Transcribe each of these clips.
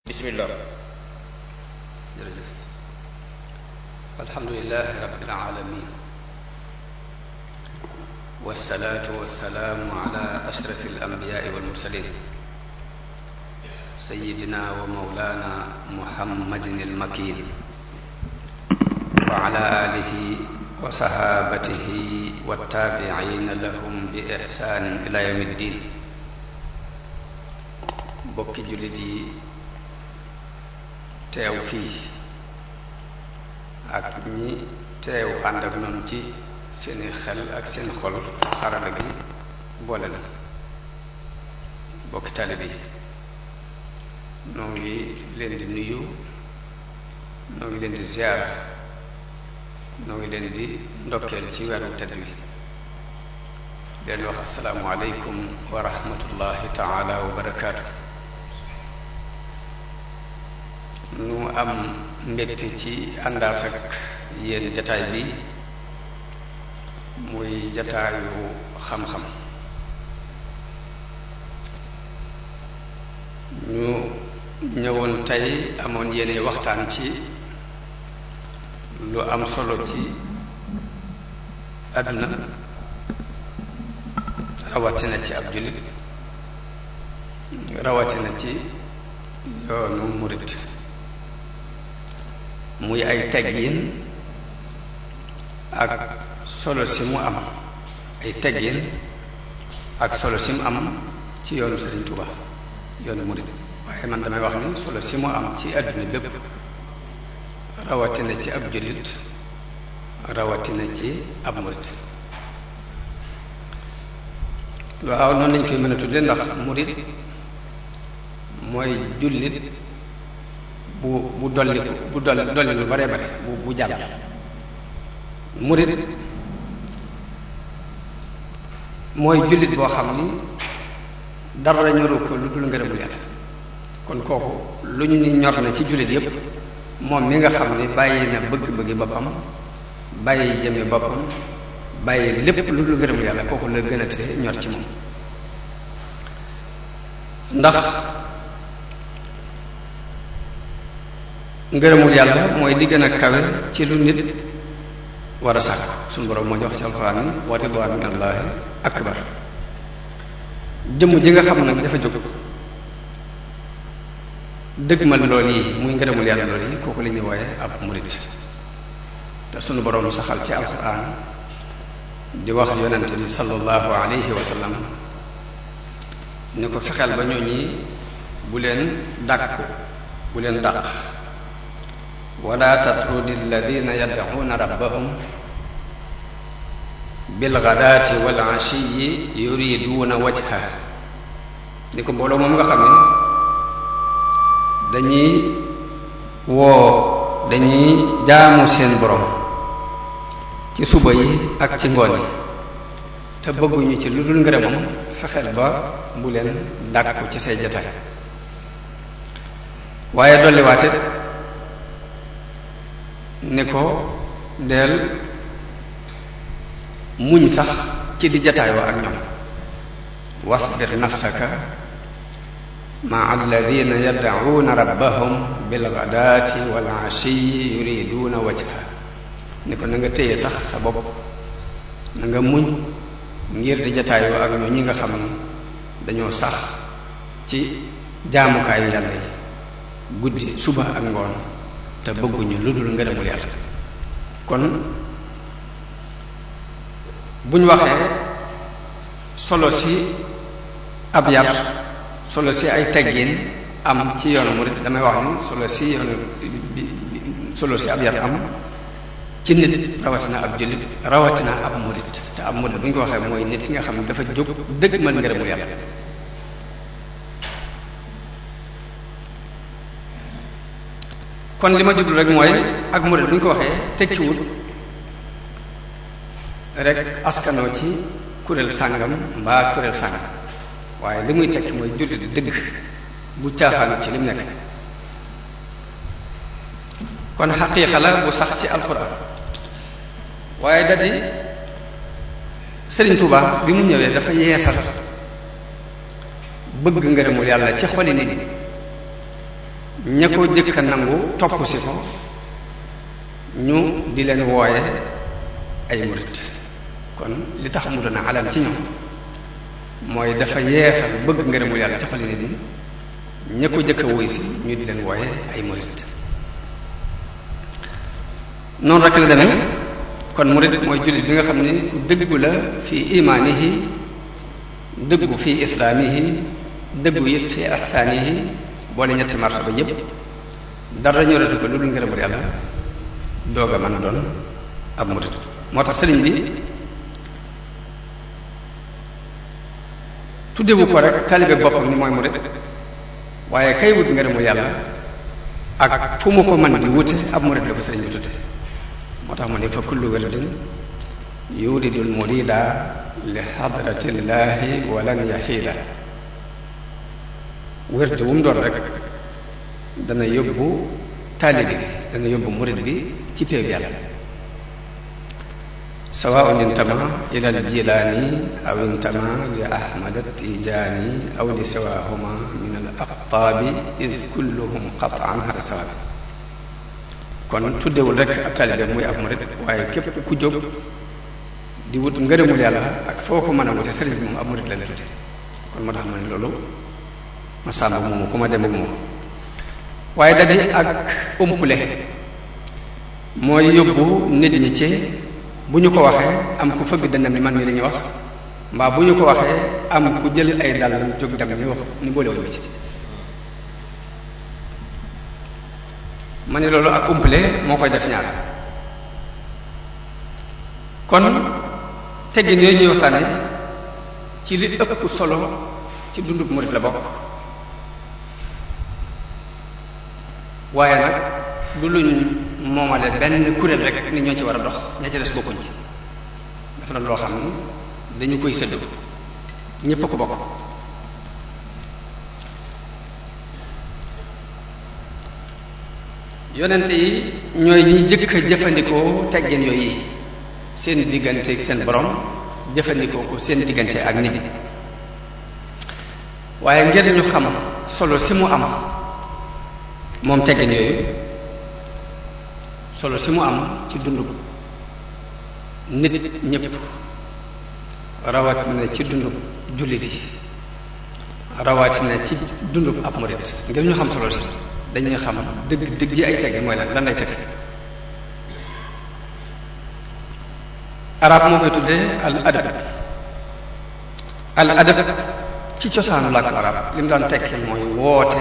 bismillah. jërëjëf. alhamdulilahi rabbil alamin wassalaatu wassalaamu ala ashrafi alambiyaai walmursalin sayidina wa maulana muhammadin almakin wa ala alihi wa sahabatihi wattabiina lahum bi ihsanin ila yawmi ddin. bokki jullit yi teew fii ak ñi teew ànd ak noonu ci seeni xel ak seen xol xarala gi boole na bokki taalibe yi noo ngi leen di nuyu, noo ngi leen di ziar, noo ngi leen di ndokkeel ci weeru tedd wi leen wax assalaamu aleykum wa rahmatullahi taala wa barakaatu. nu am mbégte ci àndaat ak yéen jataay bi muy jataayu xam-xam. ñu ñëwoon tey amoon yéene waxtaan ci lu am solo ci àdduna rawatina ci ab jullit, rawatina ci yoonu murit, muy ay teggin ak solo si mu am, ay teggin ak solo si mu am ci yoonu Sëriñ Tuubaa, yoonu murid. waaye man damay wax ni solo si mu am ci àdduna bépp, rawatina ci ab jullit, rawatina ci ab murid. waaw noonu lañ koy mën a tudde ndax murid mooy jullit bu dolli lu bare bare bu jàll. murid mooy jullit boo xam ni dara ñoru ko lu dul ngërëmul yàlla. kon kooku lu ñu ni ñor na ci jullit yépp, moom mi nga xam ni bàyyi na bëgg-bëggi boppam, bàyyi jëme boppam, bàyyi lépp lu dul ngërëmul yàlla, kooku la gën a te ñor ci moom. ndax ngërëmul yàlla mooy li gën a kawe ci lu nit war a sàkk. suñu borom moo jox ci alxuraan ni wa ridwaanu minallaahi akbar. jëmm ji nga xam nag dafa jóg dëgmal lool yi muy ngërëmul yàlla lool yi, kooku la ñuy wooye ab murit. te suñu borom saxal ci alxuraan di wax yonente bi sallallahu alayhi wa sallam ni ko fexeel ba ñooñi bu leen dàkku, bu leen dàq. wala tatrudi alladina yad'una rabbahum bilghadaati wal ashiyi yuriduna wajha. ni ko mbooloo moom nga xam ne dañuy jaamu seen borom ci suba yi ak ci ngoon yi te bëgguñu ci lu dul ngërëmam, fexeel ba bu leen dàkku ci say jataay. waaye dolliwaate ni ko del muñ sax ci di jataayoo ak ñoom. wasbir nafsaka maa alladina yad'uuna rabbahum bilghadaati wal ashiyi yuriduuna wajha. ni ko na nga téye sax sa bopp, na nga muñ ngir di jataayoo ak ñoo ñi nga xam ni dañoo sax ci jaamukaayu yàlla yi guddi suba ak ngoon te bëgguñu lu dul ngërëmul yàlla. kon bu ñu waxee solo si ab yar, solo si ay teggin am ci yoonu murid, damay wax ni solo si ab yar am ci nit, rawatina ab jullit, rawatina ab murid. te ab murid bu ñu ko waxee mooy nit ki nga xam ne dafa jóg dëgg mën ngërëmul yàlla. kon li ma jublu rek mooy ak murid bu ñu ko waxee tekkiwul rek askanoo ci kuréel sàngam mbaa kuréel sàngam, waaye li muy tekki mooy jullit dëgg bu caaxaanut ci lim nekk. kon xaqiiqa la bu sax ci alxuraan. waaye dadi Sëriñ Tuubaa bi mu ñëwee dafa yeesal bëgg ngërëmul yàlla ci xoli nit ñi ña ko jëkk a nangu topp si ko ñu di leen wooye ay murit kon li tax mu doon alam ci ñoom mooy dafa yeesal bëgg ngërëmul yàlla ci xoli nit ñi ña ko jëkk a wuy si ñu di leen wooye ay murit noonu rek la demee kon murit mooy jullit bi nga xam ne ku dëggu la fi imaanihi dëggu fi islaamihi dëggu it fi ihsaanihi boole ñetti martaba yépp dara ñoratu ko lu dul ngërëmul yàlla doog a mën a doon ab murit moo tax sëriñ bi tuddewu ko rek taalibe boppam ni mooy murit waaye kay wut ngërëmul yàlla ak fu mu ko mën di wute ab murit la ko sëriñ bi tudde moo tax mu ne fa kullu wirdin yuridul murida li hadratillahi walan yaxiila wérte wu mu doon rek dana yóbbu taalibe bi dana yóbbu murid bi ci péeb yàlla sawaun intama ila al jilaani aw intama li ahmad tijaani aw li sawahuma min al aqtaabi is kulluhum qatan hada sawabi kon tuddewul rek ab taalibe muy ab murid waaye képp ku jóg di wut ngërëmul yàlla ak foo ko mën a wute sëriñ bi moom ab murid la la tudde kon moo tax ma ne loolu ma sàmba moomu ku ma dem ak moom waaye dadi ak umpule mooy yóbbu nit ñi ci bu ñu ko waxee am ku fëgg dënnam ni man mii la ñuy wax mbaa bu ñu ko waxee am ku jël ay dàllam jóg dem ni wax ni boolewuñ ma ci ma ne loolu ak umpule moo koy def ñaar kon teggin yooyu ñuy waxtaane ci li ëpp solo ci dundub murit la bokk waaye nag du luñ moomale benn kuréel rek ni ñoo ci war a dox ña ci des bokkuñ ci dafa doon loo xam ni dañu koy séddu ñépp a ko bokk yonente yi ñooy ñi jëkk a jëfandikoo teggin yooyu seen diggante ak seen borom jëfandikoo ko seen diggante ak nit waaye ngir ñu xam solo si mu am moom teggin yooyu solo si mu am ci dundu nit ñëpp rawatina ci dundu jullit yi rawatina ci dundu ab murit ngir ñu xam solo si dañuy xam dëgg dëgg yi ay teggin mooy lan lay teg arab moo koy tuddee al adab ci cosaanu làkk arab li mu daan tekki mooy woote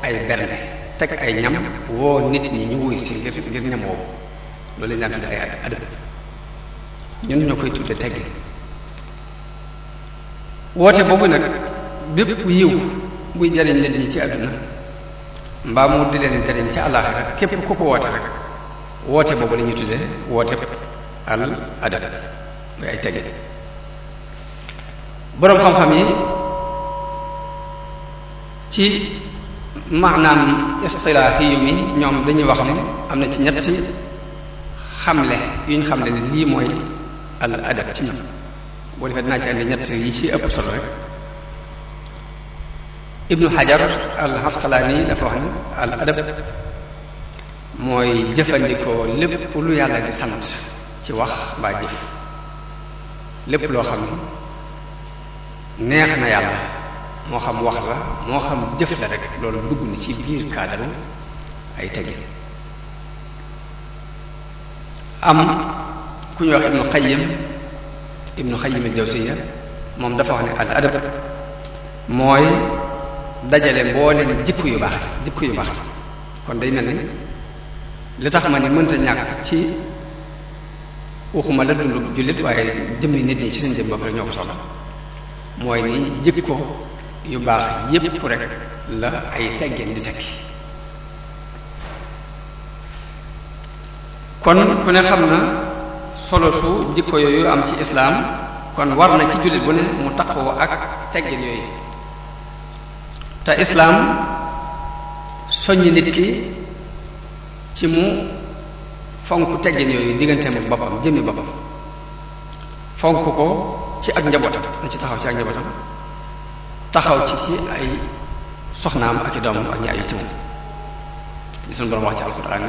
ay bernde teg ay ñam woo nit ñi ñu wuy si ngir ñam woowu loolu lañu daan tuddee ay adab ñun ñoo koy tuddee teggin woote boobu nag bépp yiw buy jariñ nit ñi ci àdduna mbaa mu di leen jariñ ci àllaaxira képp ku ko woote rek woote boobu la ñuy tuddee woote al adab muy ay teggin boroom xam-xam yi ci maanaam istilaahi yu mi ñoom dañuy wax ne am na ci ñetti xamle yu ñu xamle ne lii mooy al adab ci ñoom boo defee dinaa ci andi ñett yi ci ëpp solo rek ibnu xajar al asqalaani dafa wax ne al adab mooy jëfandikoo lépp lu yàlla di sant ci wax mbaa jëf lépp loo xam ne neex na yàlla moo xam wax la moo xam jëf la rek loolu dugg na ci biir cadre ay teggin am ku ñuy wax ibnu xayyim al jawziya moom dafa wax ne al adab mooy dajale mbooleem jikko yu baax kon day mel ni li tax ma ni mënta ñàkk ci waxuma la dund jullit waaye jëmmi nit ñi ci seen jëm bopp rek ñoo ko soxla mooy ni jikko yu baax yépp rek la ay teggin di tekki kon ku ne xam na solo su jikko yooyu am ci islaam kon war na ci jullit bu ne mu taqoo ak teggin yooyu te islaam soññ nit ki ci mu fonk teggin yooyu digganteem ak boppam jëmmi boppam fonk ko ci ak njabootam na ci taxaw ci ak njabootam taxaw ci ay soxnaam ak i doomam ak ñaar yi ci moom li suñu borom wax ci alquran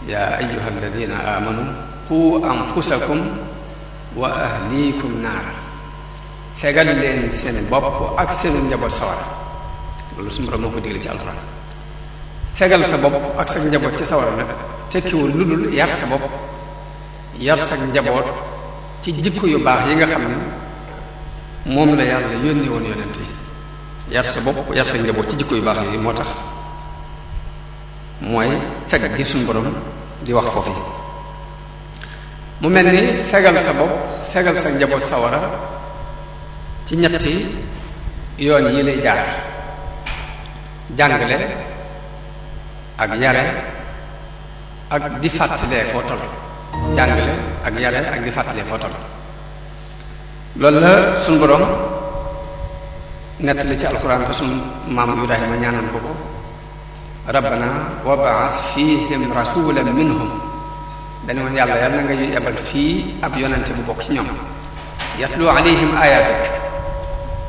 ni yaa ayyuha alladina amanu qu anfusakum wa ahlikum naara fegal leen seen bopp ak seenu njaboot sawara loolu suñu borom moo ko digle ci alquran fegal sa bopp ak sa njaboot ci sawara nag tekkiwul lu dul yar sa bopp yar sa njaboot ci jikko yu baax yi nga xam ne moom la yàlla yónni woon yonent yi yar sa bopp yar sa njaboot ci jikko yu baax yi moo tax mooy fekk gi suñu borom di wax foofu mu mel ni fegal sa bopp fegal sa njaboot sawara ci ñetti yoon yi lay jaar jàngale ak yare ak di fàttalee foo toll jàngale ak yare ak di fàttalee foo toll loolu la suñu borom nettali ci alxuraan te suñu maam Ibrahima ñaanoon ko ko rabbana wab'ath fihim rasulan minhum dañu woon yàlla na nga yebal fii ab yonente bu bokk ci ñoom yatlu alayhim ayatik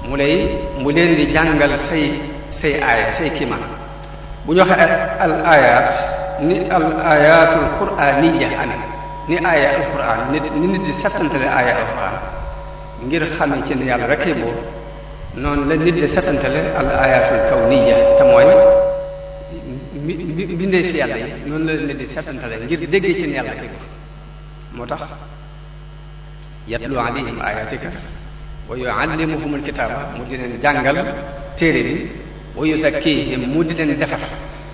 mu leen di jàngal say aaya say kiimaan bu ñu waxee al ayat ni al ayatul qur'aniyya ame ni aaya alquran ni nit di settantale aaya alquran ngir xamee ci ne yàlla rek ay buur noonu la nit di settantale al ayatul kawniyya te mooy bindee fi yàlla yi noonu la nit di settantale ngir déggee ci ne yàlla rek ay buur moo tax yatlu alayhim ayatika wa yuallimuhum alkitaaba mu di leen jàngal téere bi wa yuzakkihim mu di leen defar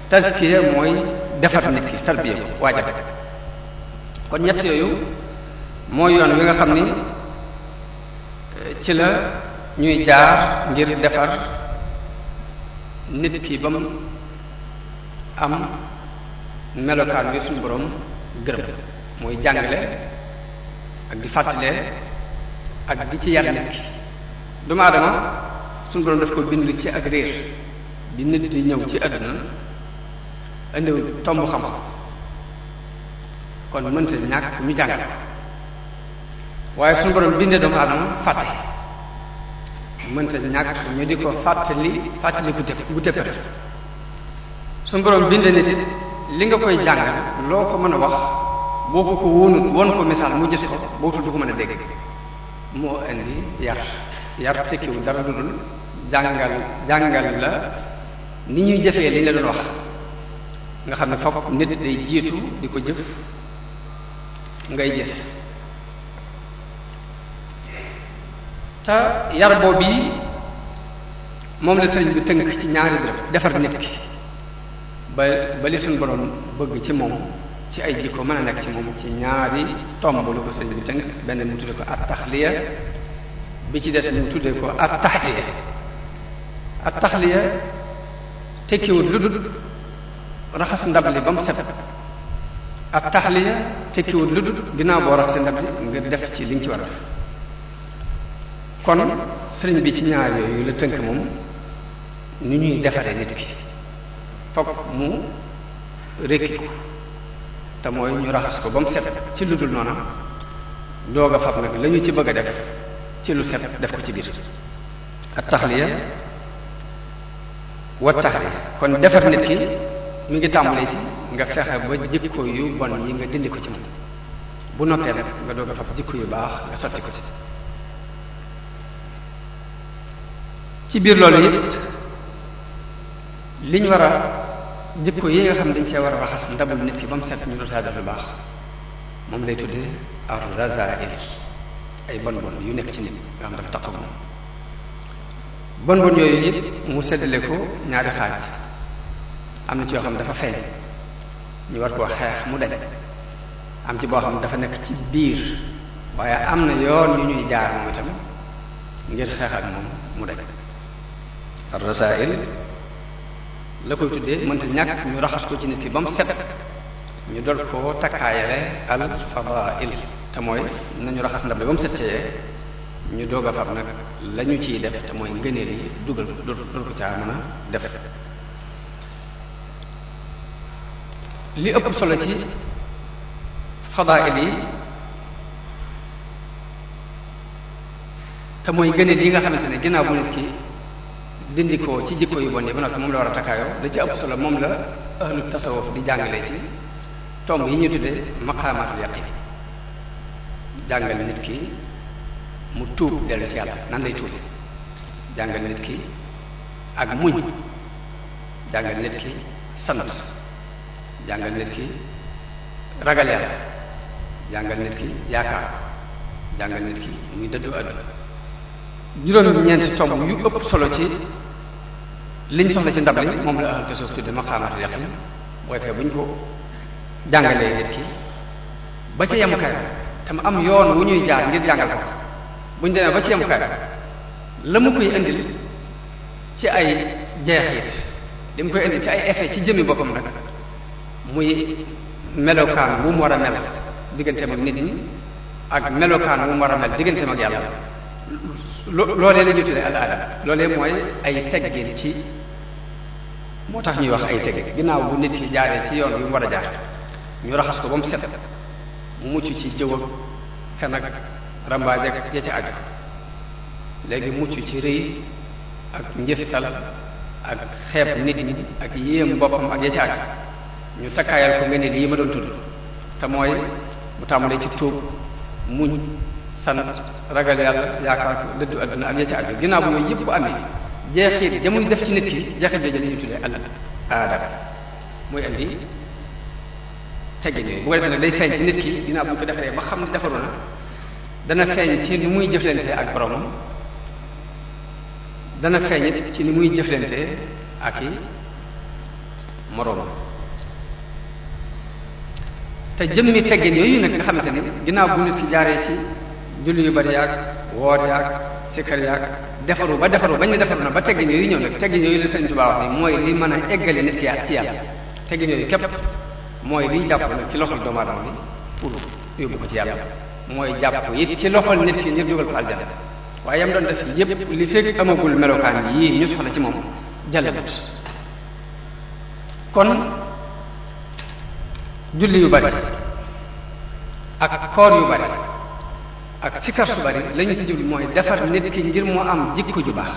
tazkiya mooy defar nit ki tarbiya ko waajal kon ñett yooyu mooy yoon wi nga xam ni ci la ñuy jaar ngir defar nit ki ba mu am melokaan wi suñu borom gërëm mooy jàngale ak di fàttalee ak di ci yar nit ki doomu aadama suñu borom daf ko bind ci ak réer bi nit di ñëw ci àdduna indiw tomb xam-xam kon mënta ñàkk ñu jàngal waaye suñu borom bindee doomu aadama fàtte mënta ñàkk ñu di ko fàttali bu tëppale suñu borom bindee nit it li nga koy jàngal loo ko mën a wax boo ko wóonut woon ko misaal mu gis ko bootul du ko mën a dégg moo indi yar tekkiwul dara lu dul jàngal la ni ñuy jëfee li ñu la doon wax nga xam ne fokk nit day jiitu di ko jëf ngay gis te yar boobu yi moom la sëriñ bi tënk ci ñaari dërëm defar nit ki ba li suñu borom bëgg ci moom ci ay jikko mën a nekk ci moom ci ñaari tomb lu ko sëriñ bi tënk benn mu tudde ko at taxliya bi ci des mu tuddee ko at taxliya at taxliya tekkiwul lu dul raxas ndab li ba mu set ak taxliya tekkiwul lu dul ginnaaw boo raxas ndab li nga def ci liñ ci war a def kon sëriñ bi ci ñaar yooyu la tënk moom ni ñuy defaree nit ki fokk mu rekki ko te mooy ñu raxas ko ba mu set ci lu dul noona doog a fab nag la ñu ci bëgg a def ci lu set def ko ci biir ak taxliya wa taxliya kon defar nit ki mi ngi tàmbalee ci nga fexe ba jikko yu bon yi nga dindi ko ci moom bu noppee nag nga doog a fab jikko yu baax nga sotti ko ci biir loolu it liñ war a jikko yi nga xam dañ cee war a raxas ndabul nit ki ba mu set ñu dootaa def lu baax moom lay tuddee ar razail ay bon bon yu nekk ci nit nga xam dafa taq moom bon bon yooyu it mu seddale ko ñaari xaaj am na ci yoo xam dafa feeñ ñu war koo xeex mu dañ am ci boo xam dafa nekk ci biir waaye am na yoon yu ñuy jaar moom itam ngir xeex ak moom mu dañ ar rasail la koy tuddee mënta ñàkk ñu raxas ko ci nit ki ba mu set ñu dol koo takkaayale al fadail te mooy nañu raxas ndab li ba mu settee ñu doog a fab nag la ñu ciy def te mooy ngëneel yi dugal dul ko caa mën a def li ëpp solo ci fadail yi te mooy ngëneel yi nga xamante ne ginnaaw bu nit ki dindi ko ci jikko yu bon yi ba noppi moom la war a takkaayoo la ci ëpp solo moom la ahlu tasawuf di jàngale ci tomb yi ñu tuddee maqaamaatul yaqin jàngal nit ki mu tuub dellu ci yàlla nan lay tuub jàngal nit ki ak muñ jàngal nit ki sant jàngal nit ki ragal yàlla jàngal nit ki yaakaar jàngal nit ki muy dëddu àdduna juróom-ñeenti tomb yu ëpp solo ci liñ soxla ci ndab li moom la ahlu tasawuf tudde maqaamaatul yaqin booy fee bu ñu ko jàngalee nit ki ba ca yemukaay te mu am yoon wu ñuy jaar ngir jàngal ko bu ñu demee ba ci yemukaay la mu koy indil ci ay jeexit li mu koy indil ci ay effet ci jëmmi boppam nag muy melokaan wu mu war a mel digganteem ak nit ñi ak melokaan wu mu war a mel digganteem ak yàlla loolee la ñuy tuddee al adab loolee mooy ay teggin ci moo tax ñuy wax ay teggin ginnaaw bu nit ki jaaree ci yoon wi mu war a jaar ñu raxas ko ba mu set mu mucc ci jëw ak fen ak rambaaj ak ya ci aju léegi mucc ci rëy ak njëstal ak xeeb nit ñi ak yéem boppam ak ya ci aju ñu takkaayal ko nga ne lii ma doon tudd te mooy bu tàmbalee ci tuub muñ sant ragal yàlla yaakaar ko dëddu àdduna ak ya ci aju ginnaaw bu yooyu yëpp bu amee jeexit ja muy def ci nit ki jeexit jooju la ñuy tuddee al adab muy indi teggin yooyu bu ko defee nag day feeñ ci nit ki ginnaaw bu ñu ko defaree ba xam ne defaru na dana feeñ ci ni muy jëflante ak boromam dana feeñ ci ni muy jëflante ak i moroomam te jëmmi teggin yooyu nag nga xamante ni ginnaaw bu nit ki jaaree ci julli yu bari yaag woor yaag sikkar yaag defaru bañ ne defaru na ba teggin yooyu ñëw nag teggin yooyu la Sëriñ Tuubaa wax ni mooy li mën a eggale nit ki ci yàlla teggin yooyu képp mooy liy jàpp nag ci loxol doomu aadama bi pour yóbbu ko ci yàlla mooy jàpp it ci loxol nit ki ngir dugal ko aljana waaye yam doon def yépp li fekk amagul melokaan yii ñu soxla ci moom jàllagut kon julli yu bari ak koor yu bari ak sikar su bari lañu ci jublu mooy defar nit ki ngir mu am jikko ju baax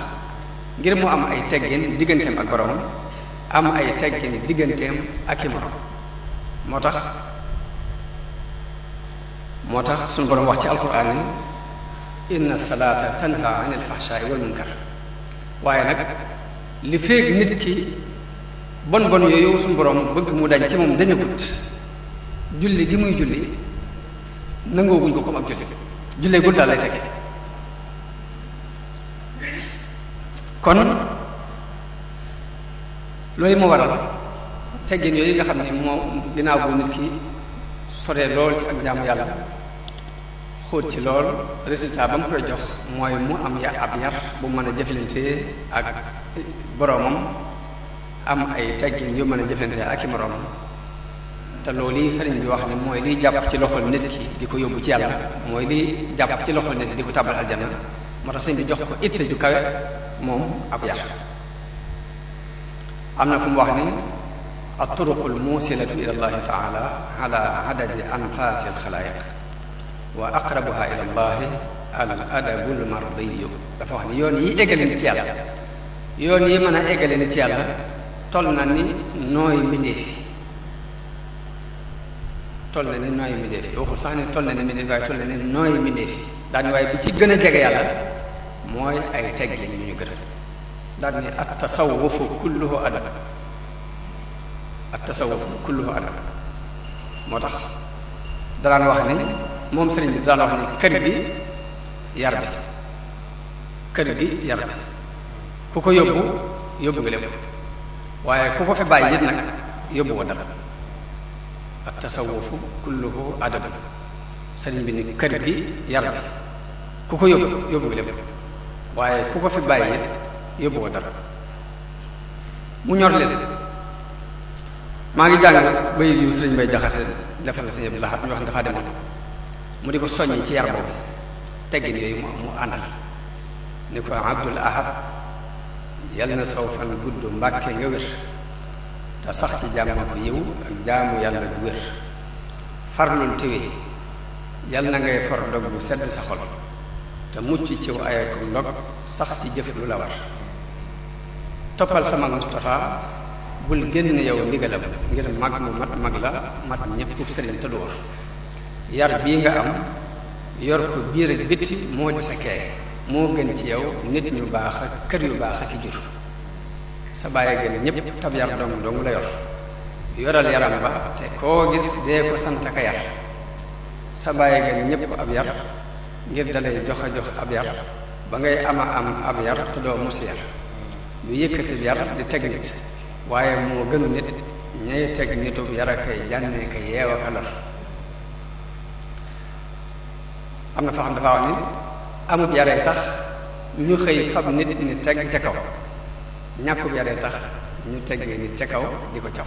ngir mu am ay teggin digganteem ak borom am ay teggin digganteem ak i morom moo tax suñu borom wax ci alquran ni inna salata tanha anil fahsha'i wal munkar waaye nag li féeg nit ki bon bon yooyu suñu borom bëgg mu dañ ci moom dañu gut julli gi muy julli nangooguñ ko comme ak jullee gul daal lay tege kon loolu moo waral teggin yooyu nga xam ne moom ginnaaw bu nit ki soree lool ci ak jaamu yàlla xóot ci lool résultat ba mu koy jox mooy mu am ab yar bu mën a jëflante ak boroomam am ay teggin yu mën a jëflante ak i moroomam te loolu yi sëriñ bi wax ne mooy liy jàpp ci loxol nit ki di ko yóbbu ci yàlla mooy liy jàpp ci loxol nit ki di ko tàbbal aljanna moo tax sëriñ bi jox ko itte ju kawe moom ab yar am na fu mu wax ni الطرق الموصلة إلى الله تعالى على عدد أنفاس الخلائق وأقربها إلى الله الأدب المرضي dafa wax ni yoon yi eggale nit yàlla yoon yi mën a eggale nit yàlla toll na ni nooy mbindeef toll na ni nooy mbindeef waxul sax ni toll na ni mbindeef waaye toll na ni nooy mbindeef daani waaye bi ci gën a jege yàlla mooy ay teggin yu ñu gërëm daal ni at tasawufu kulluhu adab ak tasawuf kulluhu adab moo tax danaan wax ni moom sëriñ bi daan wax ni kër gi yar bi ku ko yóbbu nga lépp waaye ku ko fi bàyyi it nag yóbbu ko dara ak tasawufu kulluhu adab sëriñ bi ni kër gi yar bi ku ko yóbbu nga lépp waaye ku ko fi bàyyi it yóbbu ko dara mu ñor leen maa ngi jàng bay yu sëriñ bay jaxate defal na sëñ Abdou Lahad ñu wax ne dafaa demoon mu di ko soññi ci yar boobu teggin yooyu mu àndal ni ko Abdul Ahad yal na saw fan gudd mbàkke nga wér te sax ci jàmm ko yiw ak jaamu yàlla bu wér farlul téwee yal na ngay for dog bu sedd sa xol te mucc ciw ay ko ndog sax ci jëf lu la war toppal sama Mustafa bul génn yow ndigalam ngir mag mu mag la mat ñëpp sëriñ te du war yar bii nga am yor ko biir ak bitti moo di sa kee moo gën ci yow nit ñu baax ak kër yu baax ak i jur sa bàyyi gën ñëpp tab yar dong la yor yoral yaram ba te koo gis dee ko sant ka yar sa bàyyi gën ñëpp ab yar ngir dalay jox ab yar ba ngay am ab yar te doo mos yar lu yëkkati yar di teg nit waaye moo gënu nit ñay teg nitub yar a kay jànne ka yeewa ka lor am na foo xam dafa wax ni amub yaree tax ñu xëy fab nit ni teg ca kaw ñàkkub yaree tax ñu teggee nit ca kaw di ko caw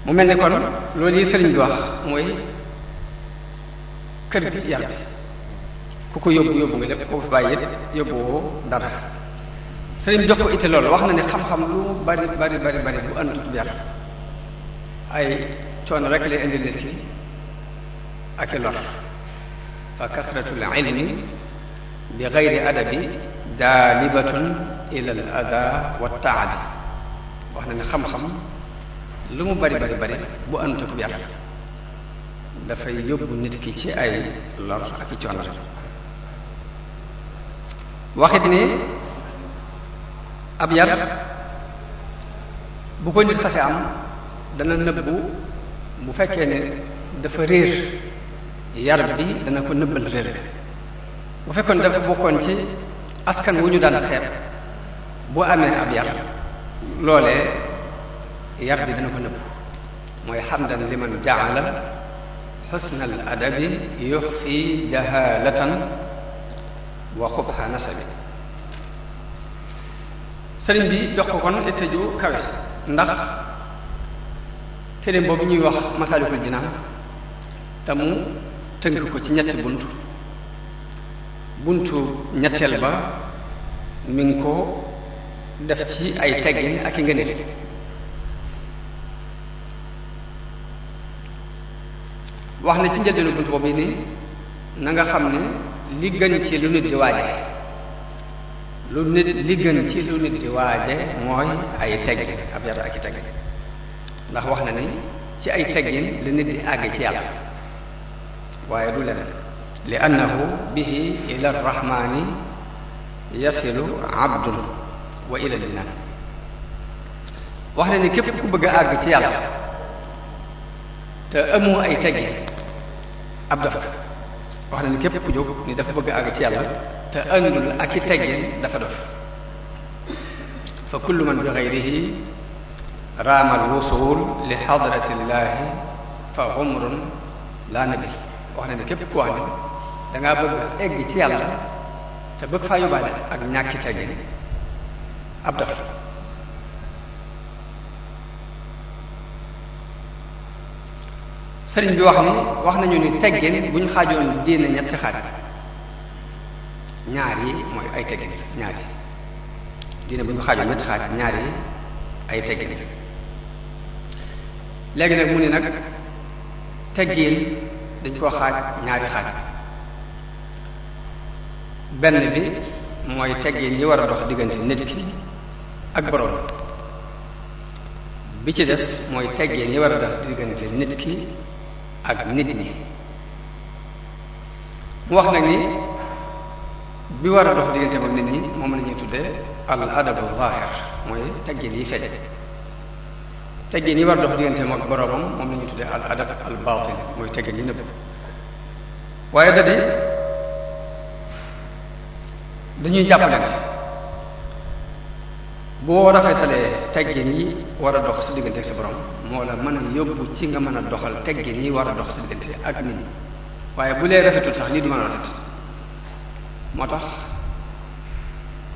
mu mel ni kon loolu yi sëriñ bi wax mooy kër gi yar bi ku ko yóbbu nga lépp ku ko fi bàyyi it yóbbuwoo dara sëriñ bi jox ko itte loolu wax na ne xam-xam lu bari bu àndut yar ay coono rek lay indil nit ki ak i lor fa kasratul ilmi bi gayri adabi jaalibatun ila al ada wa taabi wax na ne xam-xam lu mu bari bu àndut yar dafay yóbbu nit ki ci ay lor ak i coono rek waxit ni ab yar bu ko nit xase am dana nëbbu bu fekkee ne dafa réer yar bi dana ko nëbbal réer bu fekkoon dafa bokkoon ci askan wu ñu daan xeeb bu amee ab yar loolee yar bi dana ko nëbb mooy xamdan liman jaala xusna al adabi yuxfi jahalatan wa xubha nasabi sëriñ bi jox ko kon itte ju kawe ndax téere boobu ñuy wax Masaalikul Jinaan te mu tënk ko ci ñetti buntu ñetteel ba mi ngi ko def ci ay teggin ak i ngëneel wax na ci njëlbeenu buntu boobu ni na nga xam ne li gën ci lu nit di waaje li gën ci lu nit di waaje mooy ay teggin ab yar ak i teggin ndax wax na ni ci ay teggin li nit di àgg ci yàlla waaye du leneen li annahu bihi ila arrahmani yasilu abdun wa ila jinaan wax na ni képp ku bëgg a àgg ci yàlla te amoo ay teggin ab daf wax na ni képp ku jóg ni dafa bëgg a àgg ci yàlla te àndul ak i teggin dafa dof fa kullu man bi gayrihi raama alwusul li xadratillahi fa umrun laa nabi wax na ne képp ku wax ne dangaa bëgg egg ci yàlla te bëgg faa yóbbaale ak ñàkki teggin ab dof sëriñ bi wax nañu ni teggin bu ñu xaajoon diine ñetti xaaj ñaar yi mooy ay teggin ñaar yi diine bu ñu xaajoon ñetti xaaj ñaar yi ay teggin léegi nag mu ni nag teggin dañ koo xaaj ñaari xaaj benn bi mooy teggin yi war a dox diggante nit ki ak boroom bi ci des mooy teggin yi war a dox diggante nit ki ak nit ñi mu wax nag ni bi war a dox diggante moom nit ñi moom la ñuy tuddee al adabu zahir mooy teggin yi feeñ teggin yi war a dox diggante moom ak boroomam moom la ñuy tuddee al adab al batin mooy teggin yi nëbb waaye da di dañuy jàppalante boo rafetalee teggin yi war a dox sa diggante ak sa borom moo la mën a yóbbu ci nga mën a doxal teggin yi war a dox sa diggante ak nit ñi waaye bu lee rafetul sax lii du mën a rafet moo tax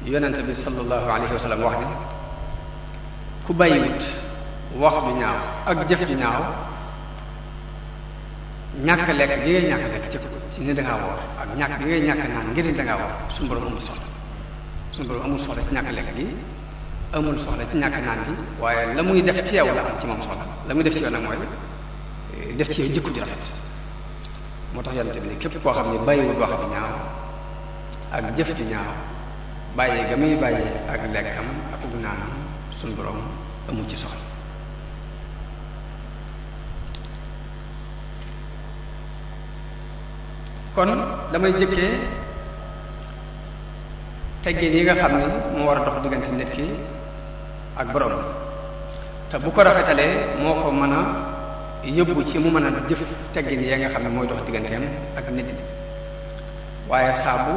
yonente bi sallallahu alayhi wa sallam wax ni ku bàyyiwut wax ju ñaaw ak jëf ju ñaaw ñàkk lekk gi ngay ñàkk lekk ci ni dangaa woor ak ñàkk gi ngay ñàkk naan ngir ni dangaa woor suñu borom amul soxla suñu borom amul soxla ci ñàkk lekk gi amul soxla ci ñàkk naan gi waaye la muy def ci yow la am ci moom soxla la muy def ci yow nag mooy def ci yow jikko ju rafet moo tax yonente bi ne képp koo xam ne bàyyiwul wax ju ñaaw ak jëf ju ñaaw bàyyi ga muy bàyyi ak lekkam ak naanam suñ borom amu ci soxla. kon damay jëkkee teggin yi nga xam ni moo war a dox diggante nit ki ak borom te bu ko rafetalee moo ko mën a yóbbu ci mu mën a jëf teggin yi nga xam ne mooy dox digganteem ak nit waaye saabu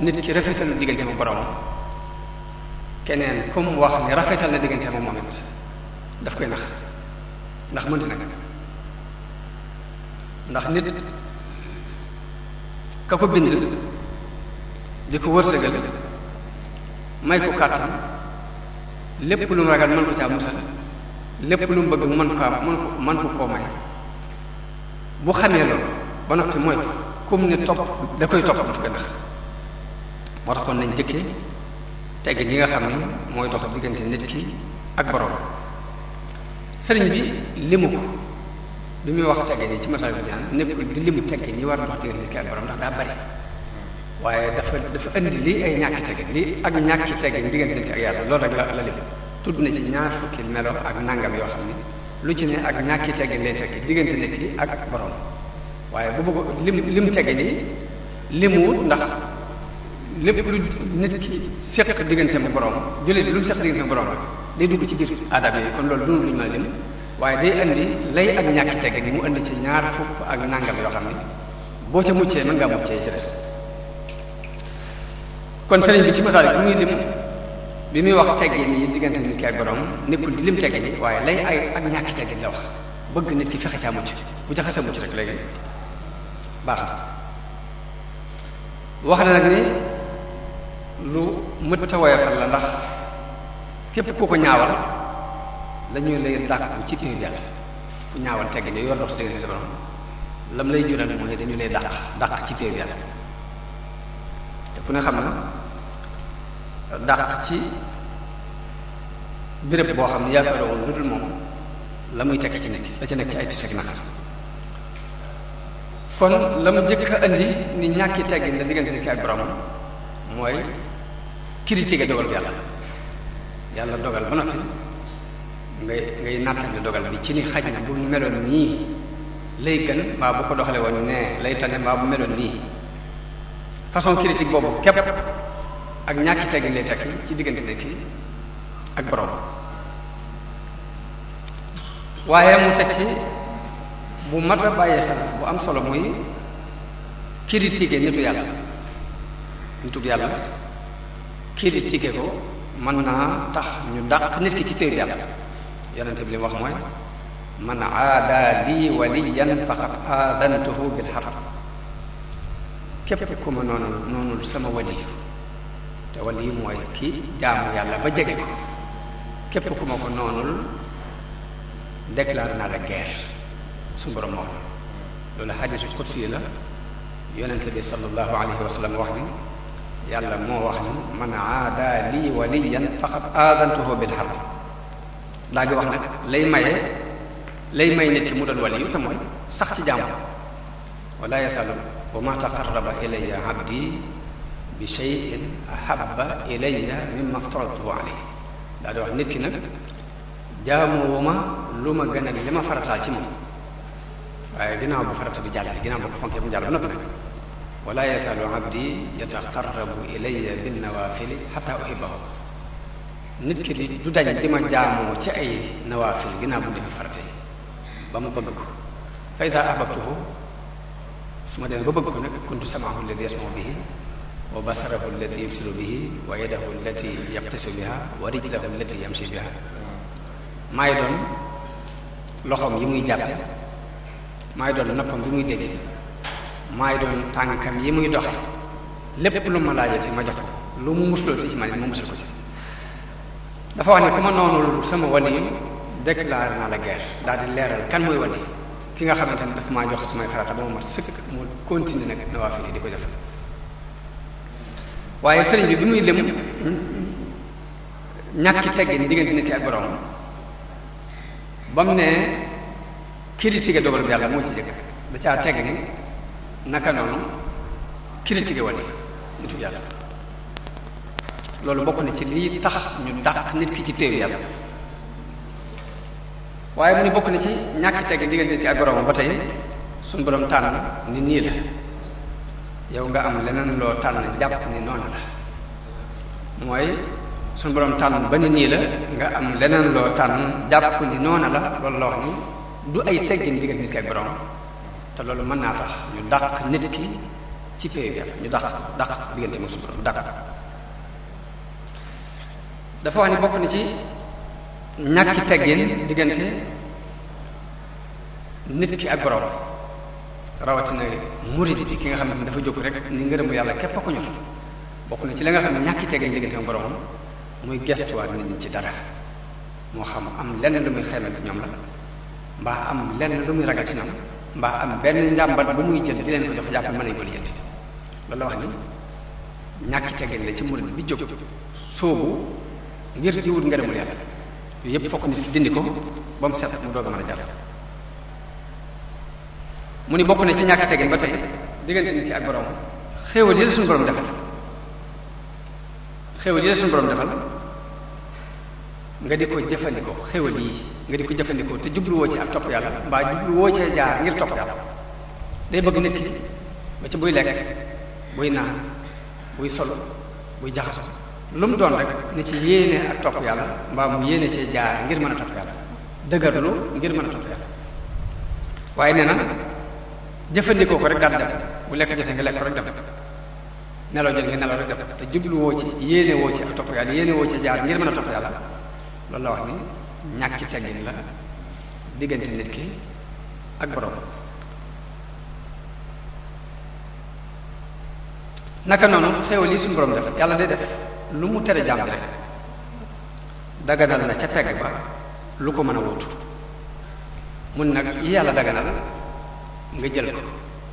nit ki rafetalu digganteem ak borom keneen comme wax ni rafetal na digganteem ak moom it daf koy nax ndax mënti nag ndax nit ka ko bind di ko wërsëgal may ko kàttan lépp lu mu ragal mën ko caa musal lépp lu mu bëgg mën ko koo may bu xamee loolu ba noppi mooy ko comme ne topp da koy topp daf koy nax moo tax kon nañ jëkkee teggin yi nga xam ne mooy dox diggante nit ki ak borom sëriñ bi limu ko bi muy wax teggin yi ci masal bi ñaan nekkul di limu teggin yi war a dox diggante nit ki ak borom ndax daa bari waaye dafa indi lii ay ñàkki teggin lii ak ñàkki teggin diggante nit ki ak yàlla loolu rek la lim tudd na ci ñaar fukki melo ak nangam yoo xam ne lu ci ne ak ñàkki teggin lay tekki diggante nit ki ak borom waaye bu bëgg lim teggin yi limuwut ndax lépp lu nit ki seq diggante mu borom jullit lu mu seq diggante mu borom rek day dugg ci biir aadama yi kon loolu dunu luñu mën a lim waaye day indi lay ak ñàkki teggin yi mu indi ci ñaar fukk ak nangam yoo xam ne boo ca muccee mën ngaa muccee ci des kon sëriñ bi ci masaal bi muy lim bi muy wax teggin yi diggante nit ki ak borom nekkul di lim teggin yi waaye lay ay ak ñàkki teggin la wax bëgg nit ki fexe caa mucc bu ca xasee mucc rek léegi baax na wax na nag ni lu mët a woyofal la ndax képp ku ko ñaawal dañuy lay dàqu ci biir yàlla ku ñaawal teggin yi yor dox si diggante sa borom lam lay jural mooy dañu lay dàq ci biir yàlla te ku ne xam na dàq ci béréb boo xam ne yaakaaroo woon lu dul moom la muy tekk ci nit la ca nekk ci ay tit ak naqar kon la mu jëkk a indi ni ñàkki teggin la diggante nit ki ak borom mooy critiquer dogal bi yàlla dogal ba noppi ngay nattale dogal bi ci ni xaj na bu meloon nii lay gën mbaa bu ko doxale woon ne lay tane mbaa bu meloon nii façon critique boobu képp ak ñàkki teggin lay tekki ci diggante nit ki ak borom waaye mu teg ci bu mat a bàyyi xel bu am solo muy critiquer nitu yàlla critiquer ko mën naa tax ñu dàq nit ki ci téeru yàlla yonente bi li mu wax mooy man aada lii waliyan faqad aadantuhu bil harb képp ku ma noonul sama wali te wali mooy ki jaamu yàlla ba jege ko képp ku ma ko noonul déclaré naa la guerre su borom moo loolu xadiisu qudsi la yonente bi sallallahu alayhi wa sallam wax ni yàlla moo wax ni man aada lii waliyan faqad aadantuhu bil harb daa ngi wax nag lay may nit ki mu doon waliyu te mooy sax ci jaamu wala yasalu wa ma taqarraba ilayya abdi bi shay'in ahabba ilayya mimma aftaradtuhu alayhi daa di wax nit ki nag jaamuwuma lu ma gën a li ma farataal ci moom waaye ginnaaw bu farata bi jàll ginnaaw bu ko fonkee bu jàll ba noppi nag wala yasalu abdi yataqarrabu ilayya bin nawafili hatta uhibbahu nit ki du dañ di ma jaamoo ci ay nawaafil ginnaaw bu defe farate ba ma bëgg ko fa iza ahbabtuhu su ma demee ba bëgg ko nag kuntu sam'ahu alladi yasma'u bihi wa basarahu alladi yubsiru bihi wa yadahu allati yabtasu biha wa rijlahu allati yamshi biha maay doon loxoom yi muy jàppe maay doon noppam bi muy déggee maay doon tànkam yi muy doxe lépp lu ma laajati ma jox ko lu mu muslooti ci man ma musul ko ci dafa wax ne ku ma noonul sama wali déclaré naa la guerre daal di leeral kan mooy wali ki nga xamante ne dafa maa jox samay farata ba ma mat sëkk mu continuer nag nawaafil di ko def waaye sëriñ bi muy lim ñàkki teggin diggante nit ki ak borom ba mu ne critiquer dogal bi yàlla moo ci jëkk da caa tegg ni naka noonu critiquer wali nitu yàlla loolu bokk na ci lii tax ñu dàq nit ki ci péew yàlla. waaye mu ni bokk na ci ñàkk tegg diggante nit ki ak boroomam ba tey suñu borom tànn ni nii la yow nga am leneen loo tànn jàpp ni noonu la mooy suñu borom tànn ba ni nii la nga am leneen loo tànn jàpp ni noonu la loolu la wax ni du ay teggin diggante nit ki ak boroomam te loolu mën naa tax ñu dàq nit ki ci péew yàlla ñu dàq diggante mu suñu borom dàq. dafa wax ni bokk na ci ñàkki teggin diggante nit ki ak borom rawatina murid bi ki nga xam ne dafa jóg rek ni ngërëmu yàlla képp a ko ñor bokk na ci la nga xam ne ñàkki teggin diggante ak boromam muy gestuwaat nit ñi ci dara moo xam am lenn lu muy xeemal ñoom la mbaa am lenn lu muy ragal ci ñoom mbaa am benn njàmbat bu muy jël di leen ko jox jàpp mën nañu ko lijjanti loolu la wax ni ñàkki teggin la ci murid bi jóg soobu ngir di wut ngërëmul yàlla yooyu yëpp fokk nit ki dindi ko ba mu set mu doog a mën a jàll. mu ni bokk na ci ñàkk teggin ba tey diggante nit ki ak borom xéewal yi la suñu borom defal nga di ko jëfandikoo xéewal yi nga di ko jëfandikoo te jubluwoo ci ak topp yàlla mbaa jubluwoo cee jaar ngir topp yàlla day bëgg nit ki ba ci buy lekk buy naan buy solo buy jaxaso lu mu doon rek ni ci yéene ak topp yàlla mbaa mu yéene cee jaar ngir mën a topp yàlla dëgërlu ngir mën a topp yàlla waaye nee na jëfandikoo ko rek daal dem bu lekk jotee nga lekk ko rek dem nelaw jot nga nelaw rek dem te jubluwoo ci yéene woo ci ak topp yàlla yéene woo ci jaar ngir mën a topp yàlla loolu la wax ni ñàkki teggin la diggante nit ki ak borom. naka noonu xéewal yi suñu borom def yàlla day def lu mu tere jàmm rek daganal na ca pegg ba lu ko mën a wutu mun nag yi yàlla daganal nga jël ko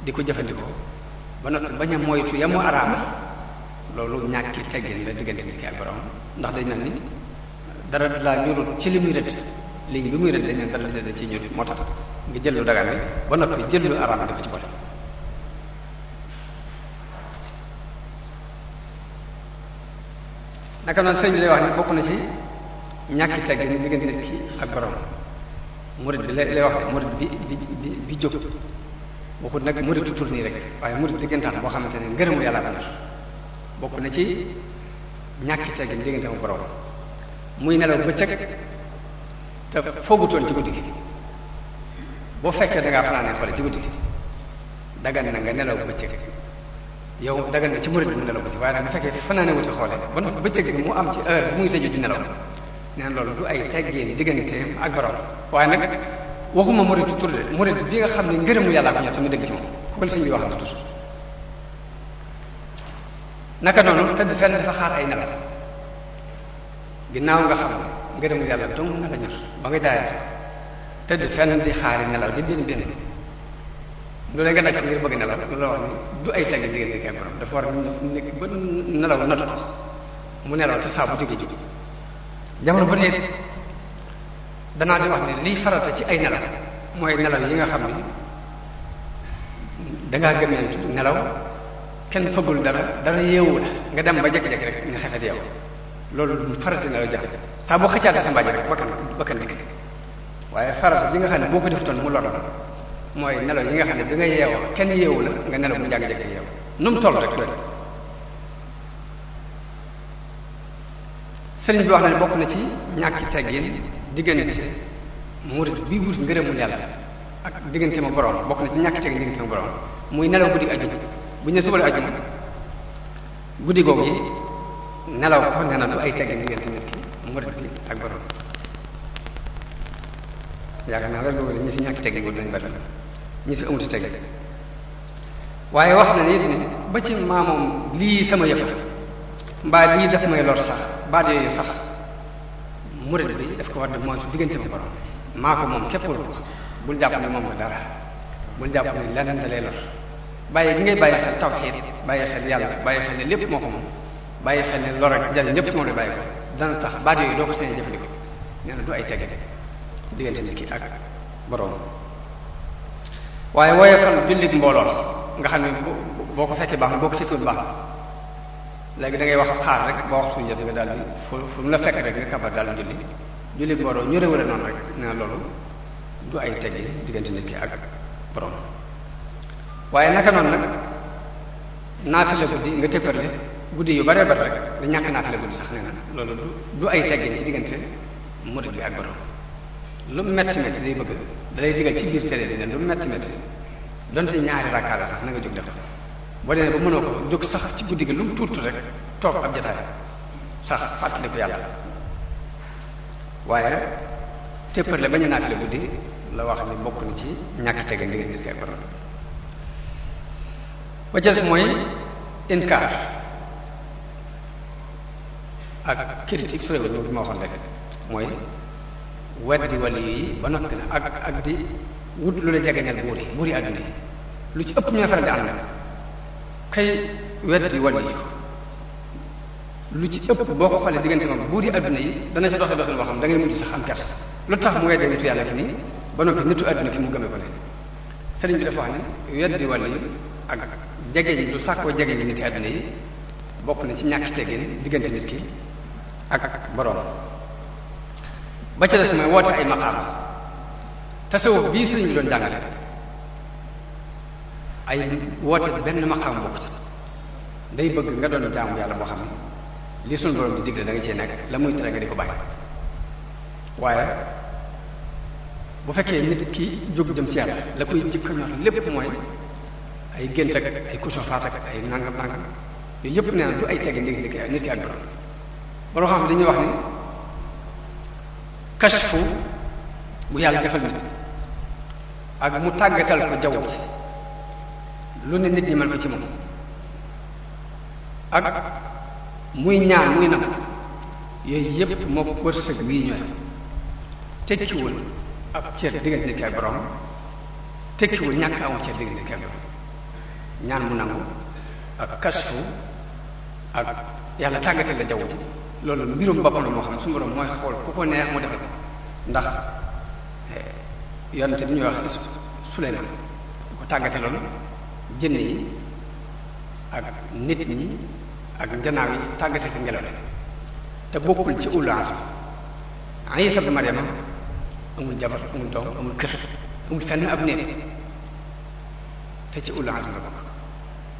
di ko jëfandikoo ba noppi bañ a moytu ya mu araama loolu ñàkki teggin la diggante nit ki ak borom ndax dañ mel ni dara laa ñurut ci li muy rëdd ligne bi muy rëdd dañ ne dara la ci ñurut moo tax nga jël lu dagan ba noppi jël lu araama dafa ci boole. naka noonu sëñ bi lay wax ni bokk na ci ñàkki teggin diggante nit ki ak borom murid bi lay wax de murid bi jóg waxut nag murid tutur nii rek waaye murid diggantaan boo xamante ne ngërëmu yàlla ko bokk na ci ñàkki teggin diggante ak borom muy nelaw bëccëg te foogutoon ci guddi gi boo fekkee da ngaa fanaanee xoole ci guddi gi dagan na nga nelaw bëccëg yow dagan na ci murid bi mu nelaw bëccëg waaye nag bu fekkee fanaanee wuti xoole ba noppi bëccëg bi mu am ci heure bu muy tëju di nelaw nee na loolu du ay teggin digganteem ak borom waaye nag waxuma murid tutur de murid bi nga xam ne ngërëmu yàlla ko ñor te mu dëgg ci moom kooku la sëñ bi wax na toujours naka noonu tëdd fenn dafa xaar ay nelaw ginnaaw nga xam ne ngërëmu yàlla dong na la ñor ba nga jaayante tëdd fenn di xaari nelaw di benn lu leen nga daj ngir bëgg nelaw loolu la wax ni du ay teggin diggante ak borom dafa war a nekk ba nelaw not ko mu nelaw te saa bu jógee jóg jamono ba léegi danaa di wax ne liy farata ci ay nelaw mooy nelaw yi nga xam ne dangaa gëmeentu nelaw kenn fëggul dara yeewu la nga dem ba jekki-jekki rek nga xefet yow loolu farata nelaw jax saa boo xëccaate sa mbàjj rek bakkan dikk waaye farata li nga xam ne boo ko defutoon mu lor mooy nelaw yi nga xam ne bi nga yeewoo kenn yeewu la nga nelaw bu njàng jekki yeewu nu mu toll rek doy sëriñ bi wax na ne bokk na ci ñàkki teggin diggante murid bi wut ngërëmul yàlla ak diggante ma borom bokk na ci ñàkki teggin diggante ma borom muy nelaw guddi ajjuma bu ñu ne suba la ajjuma guddi googu yi nelaw ko nee na du ay teggin diggante nit ki murid bi ak borom yaakaar naa rek loolu ñi fi ñàkki teggin dañ bari ñi fi amuti teggin waaye wax na nit ni ba ci maamoom lii sama yëfa mbaa lii daf may lor sax baat yooyu sax murid bi daf ko war di mooy su diggante ma borom maa ko moom képp lu ko bul jàpp ne moom ko dara bul jàpp ne leneen da lay lor bàyyi gi ngay bàyyi xel tawxiid bàyyi xel yàlla bàyyi xel ne lépp moo ko moom bàyyi xel ne lor ak jariñ lépp ci moom lay bàyyi ko dana tax baat yooyu doo ko sañee jëfandikoo nee na du ay tegge diggante nit ki ak borom waaye woyefal jullit mbooloo nga xam ne boo ko fekkee baax na boo ko fekkul baax léegi da ngay wax xaar rek ba waxtu jot nga daal di fu mu la fekk rek nga kabar daal di julli mbooloo ñu réwale noonu rek nee loolu du ay teggi diggante nit ki ak borom. waaye naka noonu nag naafila guddi nga tëpparle guddi yu bare bare rek da ñàkk naafila guddi sax nee na loolu du ay teggin ci diggante murid bi ak borom. lu metti metti day bëgg da lay digal ci biir tere bi ne lu metti metti donte ñaari rakkaa la sax na nga jóg def boo demee ba mënoo ko jóg sax ci guddi gi lu mu tuut rek toog ab jataay sax fàttali ko yàlla. waaye tëpparle bañ a naafila guddi la wax ni bokk na ci ñàkk teggin diggante nit ki ak borom. ba jël mooy inkaar ak critique su réew mi ma waxoon rek mooy weddi wali yi ba noppi na ak di wut lu la jegeñal buur yi àdduna yi lu ci ëpp ñooy faral di ànd nag kay weddi wali yi lu ci ëpp boo ko xoolee diggante moom buur yi àdduna yi dana ci doxee doxin boo xam da ngay mujj sax am kersa lu tax mu weddee nitu yàlla ki nii ba noppi nitu àdduna ki mu gëmee ko ne sëriñ bi dafa wax ne weddi wali yi ak jegeñ lu sàkkoo jegeñ nit yi àdduna yi bokk na ci ñàkk teggin diggante nit ki ak boroom. ba ca des mooy woote ay maqaam tasawuf bii sëriñ bi doon jàngale ay woote benn maqaam bokk ci day bëgg nga doon jaamu yàlla boo xam ne li suñu borom di digle da nga cee nekk la muy tere nga di ko bàyyi. waaye bu fekkee nit ki jóg jëm ci yàlla la koy jëkk ñor lépp mooy ay gént ak ay kusofaat ak ay nangam nangam yooyu yëpp nee na du ay teggi ndig nit ki ak borom. ba loo xam ne dañuy wax ni kashfu bu yàlla defal nit ak mu tàggatal ko jaww ji lu ne nit ñi mën ko ci moom ak muy ñaan muy nam yooyu yëpp moo ko wërsëg wii ñooy tekkiwul ab cër diggante nit ki ak borom tekkiwul ñàkk amu cër diggante nit ki ak borom. ñaan mu nangu ak kashfu ak yàlla tàggatal la jaww ji loolu mbirum boppam la moo xam ne suñu borom mooy xool ku ko neex mu defal ndax yonente bi ñuy wax Suleymaan ko tàggate loolu jën yi ak nit ñi ak njanaaw yi tàggate fi ngelaw li te bokkul ci ulul azm. Iisa ibn Maryama amul jabar amul doom amul kër amul fenn ab néeg te ci ulul azm la bokk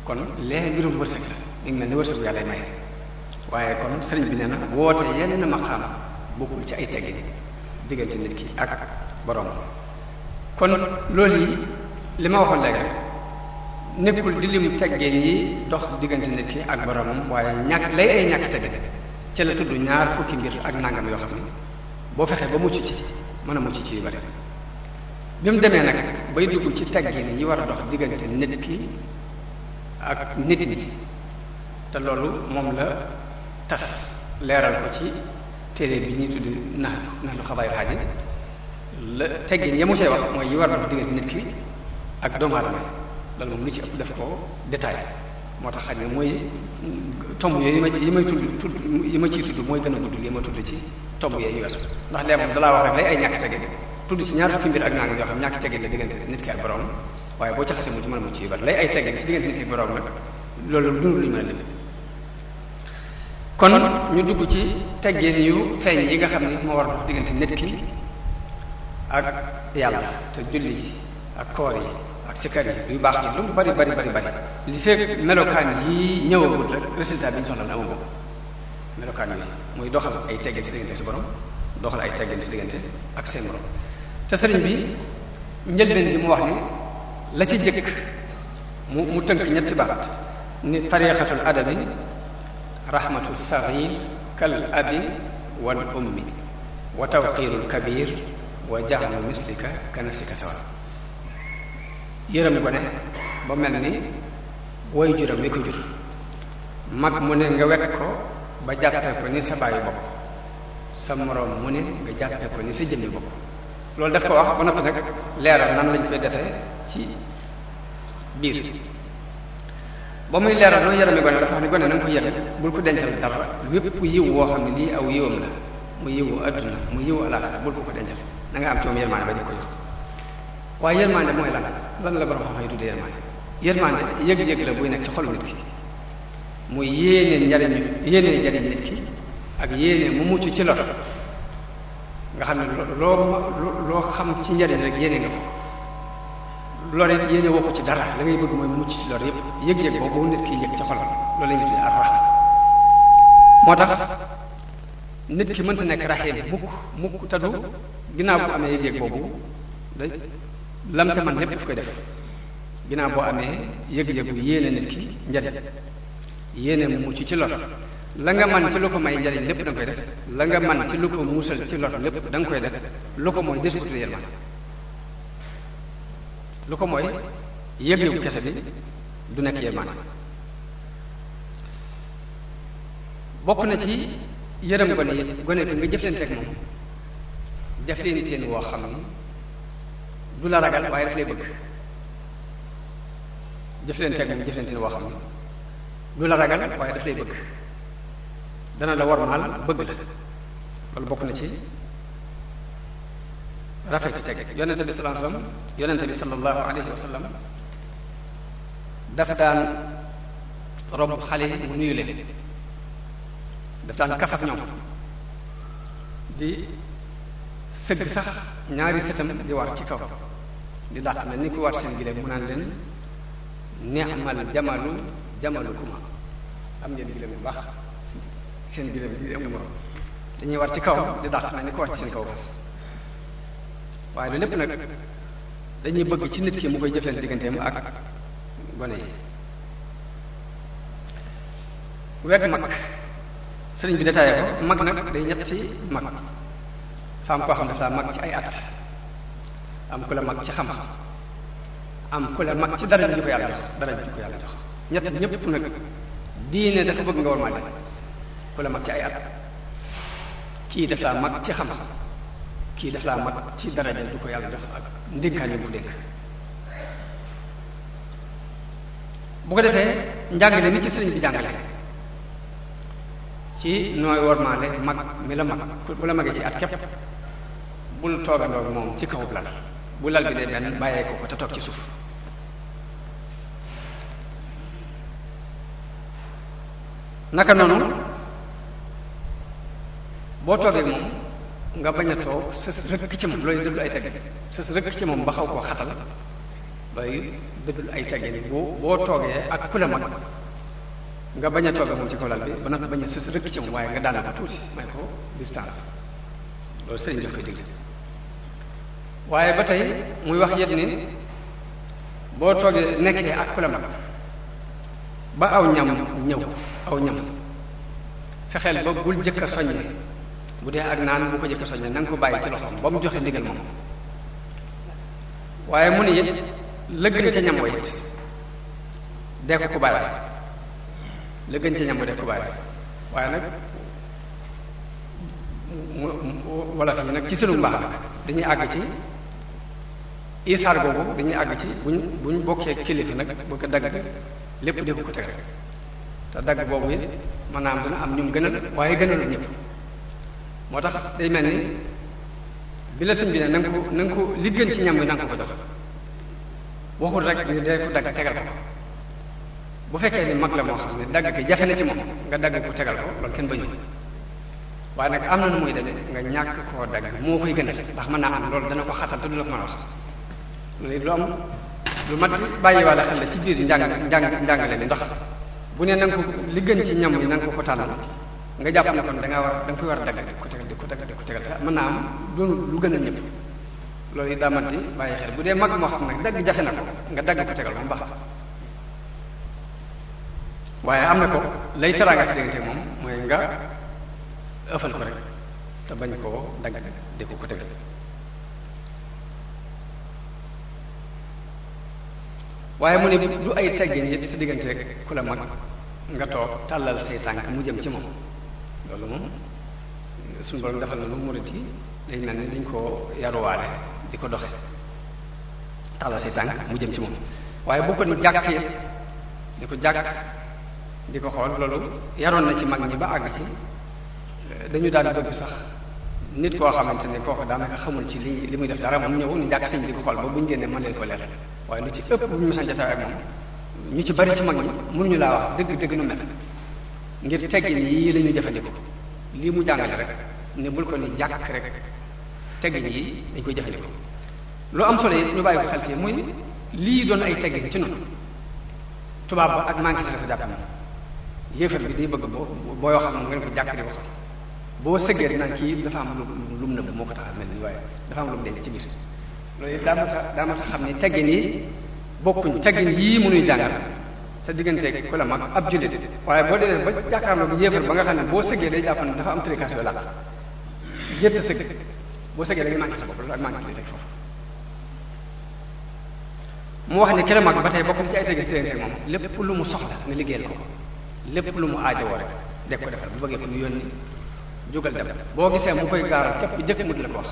kon lee mbirum wërsëg la mi ngi mel ni wërsëgu yàlla maye. waaye kon sëriñ bi nee na woote yenn maqaam bokkul ci ay teggin diggante nit ki ak borom. kon loolu yi li ma waxoon léegi nekkul di lim teggin yi dox diggante nit ki ak boromam waaye ñàkk lay ay ñàkk teggin ci la tudd ñaar fukki mbir ak nangam yoo xam ne boo fexee ba mucc ci mën a mucc ci yu bari. bi mu demee nag bay dugg ci teggin yi war a dox diggante nit ki ak nit ñi te loolu moom la tas leeral ko ci téere bi ñuy tudd naxlu xabaayil xaaji la teggin ya mu cay wax mooy yi war a dox diggante nit ki ak doomu aadama loolu moom lu ci ëpp def ko détail moo tax xaj ne mooy tomb yooyu yi may tudd yi ma ciy tudd mooy gën a gudd li ma tudd ci tomb yooyu yu weesu ndax lee moom dalaa wax rek lay ay ñàkk teggin tudd ci ñaar fukki mbir ak nangam yoo xam ñàkk teggin la diggante nit ki ak borom waaye boo ci xasee mu ci mën a mucc yu bari lay ay teggin ci diggante nit ki ak borom nag loolu dund luñu mën a lim. kon ñu dugg ci teggin yu feeñ yi nga xam ne moo war a dox diggante nit ki ak yàlla te julli yi ak koor yi ak sikar yi yu baax yi lu mu bari li fekk melokaan yi ñëwagul rek résultat bi ñu soxla na amagul melokaan yooyu muy doxal ay teggin si diggante si borom doxal ay teggin si diggante ak seen borom. te sëriñ bi njëlbeen bi mu wax ni la ci jëkk mu tënk ñetti baat ni tariqatul adabi rahmatu saghir kal abi wal ummi wa tawqirul kabir wa jahlu mislika ka nafsika sawa. yërëm gone ba mel ni woy juram wi ko jur mag mu ne nga wekk ko ba jàppee ko ni sa bàyyi bopp sa moroom mu ne nga jàppee ko ni sa jëmmi bopp. loolu daf ko wax ba noppi nag leeral nan lañ koy defee ci biir ba muy leeral loo yërëme gone dafa wax ni gone na nga ko yërëm bul ko dencal dara wépp yiw woo xam ne lii aw yiwam la mu yiwu adduna mu yiwu alaaxira bul ko dencal na nga am ci moom yërmaande ba di ko jox. waaye yërmaande mooy lan la borom xam-xam yi tuddee yërmaande yëg-yëg la buy nekk ci xolu nit ki muy yéene jariñ nit ki ak yéene mu mucc ci lor nga xam ne loo xam ci njariñ rek yéene nga ko lor it yéene woo ko ci dara la ngay bëgg mooy mucc ci lor yépp yëg-yëg boobu nit ki yëg ci xolam loolu la ñuy tuddee ar-rahma moo tax nit ki mënta nekk rahim mukk tadu ginnaaw bu amee yëg-yëg boobu lam te man lépp daf koy def ginnaaw boo amee yëg-yëgu yéene nit ki njariñ yéene mu mucc ci lor la nga man ci lu ko may njariñ lépp da nga koy def la nga man ci lu ko musal ci lor lépp da nga koy def lu ko mooy deskutu yërmande lu ko mooy yëg-yëgu kese bi du nekk yërmande bokk na ci yërëm gone bi nga jëflanteeg moom jëflanteen woo xam ni du la ragal waaye daf lay bëgg jëflanteeg moom jëflanteen woo xam ni du la ragal waaye daf lay bëgg dana la wormaal bëgg la loolu bokk na ci rafet ci teg yonente bi sallallahu alayhi wa sallam daf daan romb xale yi mu nuyu leen daf daan kaf ak ñoom di sëgg sax ñaari sëtam di war ci kaw di dàq na ni ku war seen gileem mu naan leen ni'mal jamalukuma am ngeen gileem bu baax seen gileem di amul morom dañuy war ci kaw di dàq na ni ku war ci seen kaw fas waaye loolu lépp nag dañuy bëgg ci nit ki mu koy jëflante digganteem ak gone yi wegg mag sëriñ bi détaillé ko mag nag day ñetti mag fa am koo xam dafa mag ci ay at am ku la mag ci xam-xam am ku la mag ci dara ju ko yàlla jox ñett ñëpp nag diine dafa bëgg nga war maa leen ku la mag ci ay at kii daf laa mag ci xam-xam kii daf laa mag ci daraja du ko yàlla jox ak ndénkaan yi mu dénk bu ko defee njàngale mi ci sëriñ bi jàngale ci nooy wormaale mag mi la mag bu la magee ci at képp bul toogandoog moom ci kaw lal bu lal bi dee benn bàyyee ko te toog ci suuf naka noonu boo toogee moom nga bañ a toog sës rëkk ci moom looy dëddul ay tegg sës rëkk ci moom ba xaw koo xatal looy dëddul ay tegg ni boo toogee ak ku la mag nga bañ a toogee moom ci kaw lal bi ba noppi bañ a sës rëkk ci moom waaye nga daan ko tuuti may ko distance loolu sëriñ daf koy digle waaye ba tey muy wax yet ni boo toogee nekkee ak ku la mag ba aw ñam ñëw aw ñam fexeel ba bul jëkk a soññee bu dee ak naan bu ko jëkk a soññee na nga ko bàyyi ci loxoom ba mu joxe ndigal moom waaye mu ne it lëggën ca ñam wa it dee ko bàyyi lëggën ca ñam wa dee ko bàyyi waaye nag wala fi nag ci sënu mbaax nag dañuy àgg ci isaar boobu dañuy àgg ci buñ bokkee kilifa nag bëgg a dagg lépp di ko teg rek te dagg boobu it maanaam dina am ñum gënal waaye gënalul ñëpp moo tax day mel ni bi la sëñ bi ne na nga ko li gën ci ñam bi na nga ko jox waxul rek ni day ko dagg tegal ko bu fekkee ni mag la moo xam ne dagg ki jafe na ci moom nga dagg ko tegal ko loolu kenn bañu waaye nag am na nu muy demee nga ñàkk koo dagg moo koy gënal ndax mën naa am loolu dana ko xatal te du la ko mën a wax loolu it lu am lu mat bàyyiwaale xel la ci biir njàngale mi ndax bu ne na nga ko li gën ci ñam yi na nga ko tànnal nga jàpp ne kon da nga koy war a dagg di ko tegal te mën naa am doonu lu gën a ñëpp loolu it daa manti bàyyi xel bu dee mag moo xam nag dagg jafe na ko nga dagg ko tegal moom baax waaye am na ko lay teraanga si diggante moom mooy nga ëffal ko rek te bañ koo dagg di ko tegal waaye mu ne du ay teggin it si digganteeg ku la mag nga toog tàllal say tànk mu jëm ci moom loolu moom suñu borom defal na lu murit yi day mel ni dañ koo yaruwaale di ko doxe tàllal say tànk mu jëm ci moom waaye bu ko ni jàkk yëpp di ko jàkk di ko xool loolu yaroon na ci mag ñi ba àgg ci dañu daan bëgg sax nit koo xamante ne kooku daanaka xamul ci li muy def dara moom ñëw ni jàkk sëñ di ko xool ba buñu génnee mën leen ko leer waaye lu ci ëpp bu ñu mësan jotaay ak moom ñu ci bari ci mag ñi mënuñu laa wax dëgg nu mel ngir teggin yii la ñu jëfandikoo lii mu jàngale rek ne bul ko ni jàkk rek teggin yi dañ koy jëfandikoo lu am solo it ñu bàyyi ko xel fii muy lii doon ay teggin ci noonu tubaab ba ak manqué si la ko jàpp na yéefar bi day bëgg boo yoo xam ne ngeen ko jàkk di ko xam boo sëggee dinaan kii dafa am lu mu nëbb moo ko tax a mel ni waaye dafa am lu mu denc ci biir loolu daa ma tax xam ni teggin yi bokkuñ teggin yii mënuy jàngal sa digganteeg ku la mag ab jullit waaye boo dee ba jàkkaarloo bu yéefar ba nga xam ne boo sëggee day jàpp ne dafa am tricas yoo làq jët sa sëgg boo sëggee da ngay manqué sa bopp loolu ak manqué li teg foofu mu wax ni ki la mag ba tey bokk na ci ay teggin si digganteeg moom lépp lu mu soxla nga liggéeyal ko lépp lu mu aajowoo rek deg ko defal bu bëggee ko mu yónni jógal dem boo gisee mu koy gaaral képp jëkk mu di la ko wax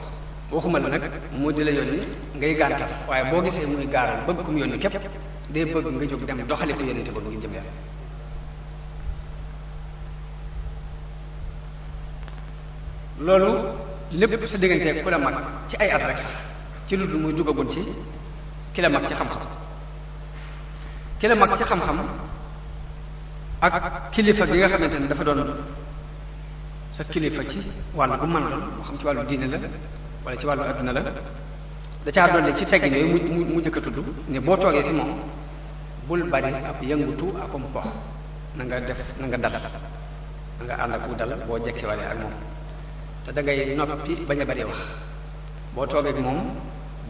waxuma la nag mu di la yónni ngay gàntal waaye boo gisee muy gaaral bëgg ko mu yónni képp day bëgg nga jóg dem doxali ko yónnente bëgg ngi jëm yàlla loolu lépp sa digganteeg ku la mag ci ay at rek sax ci lu dul muy dugagun ci ki la mag ci xam-xam ki la mag ci xam-xam ak kilifa gi nga xamante ne dafa doon sa kilifa ci wàllu gu mën doon moo xam ci wàllu diine la wala ci wàllu adduna la da caa dolli ci teggin yooyu mu jëkk a tudd ne boo toogee fi moom bul bari ab yëngutu akom po na nga def na nga dal na nga ànd ak ku dal boo jekkiwalee ak moom te da ngay noppi bañ a bari wax boo toogee ak moom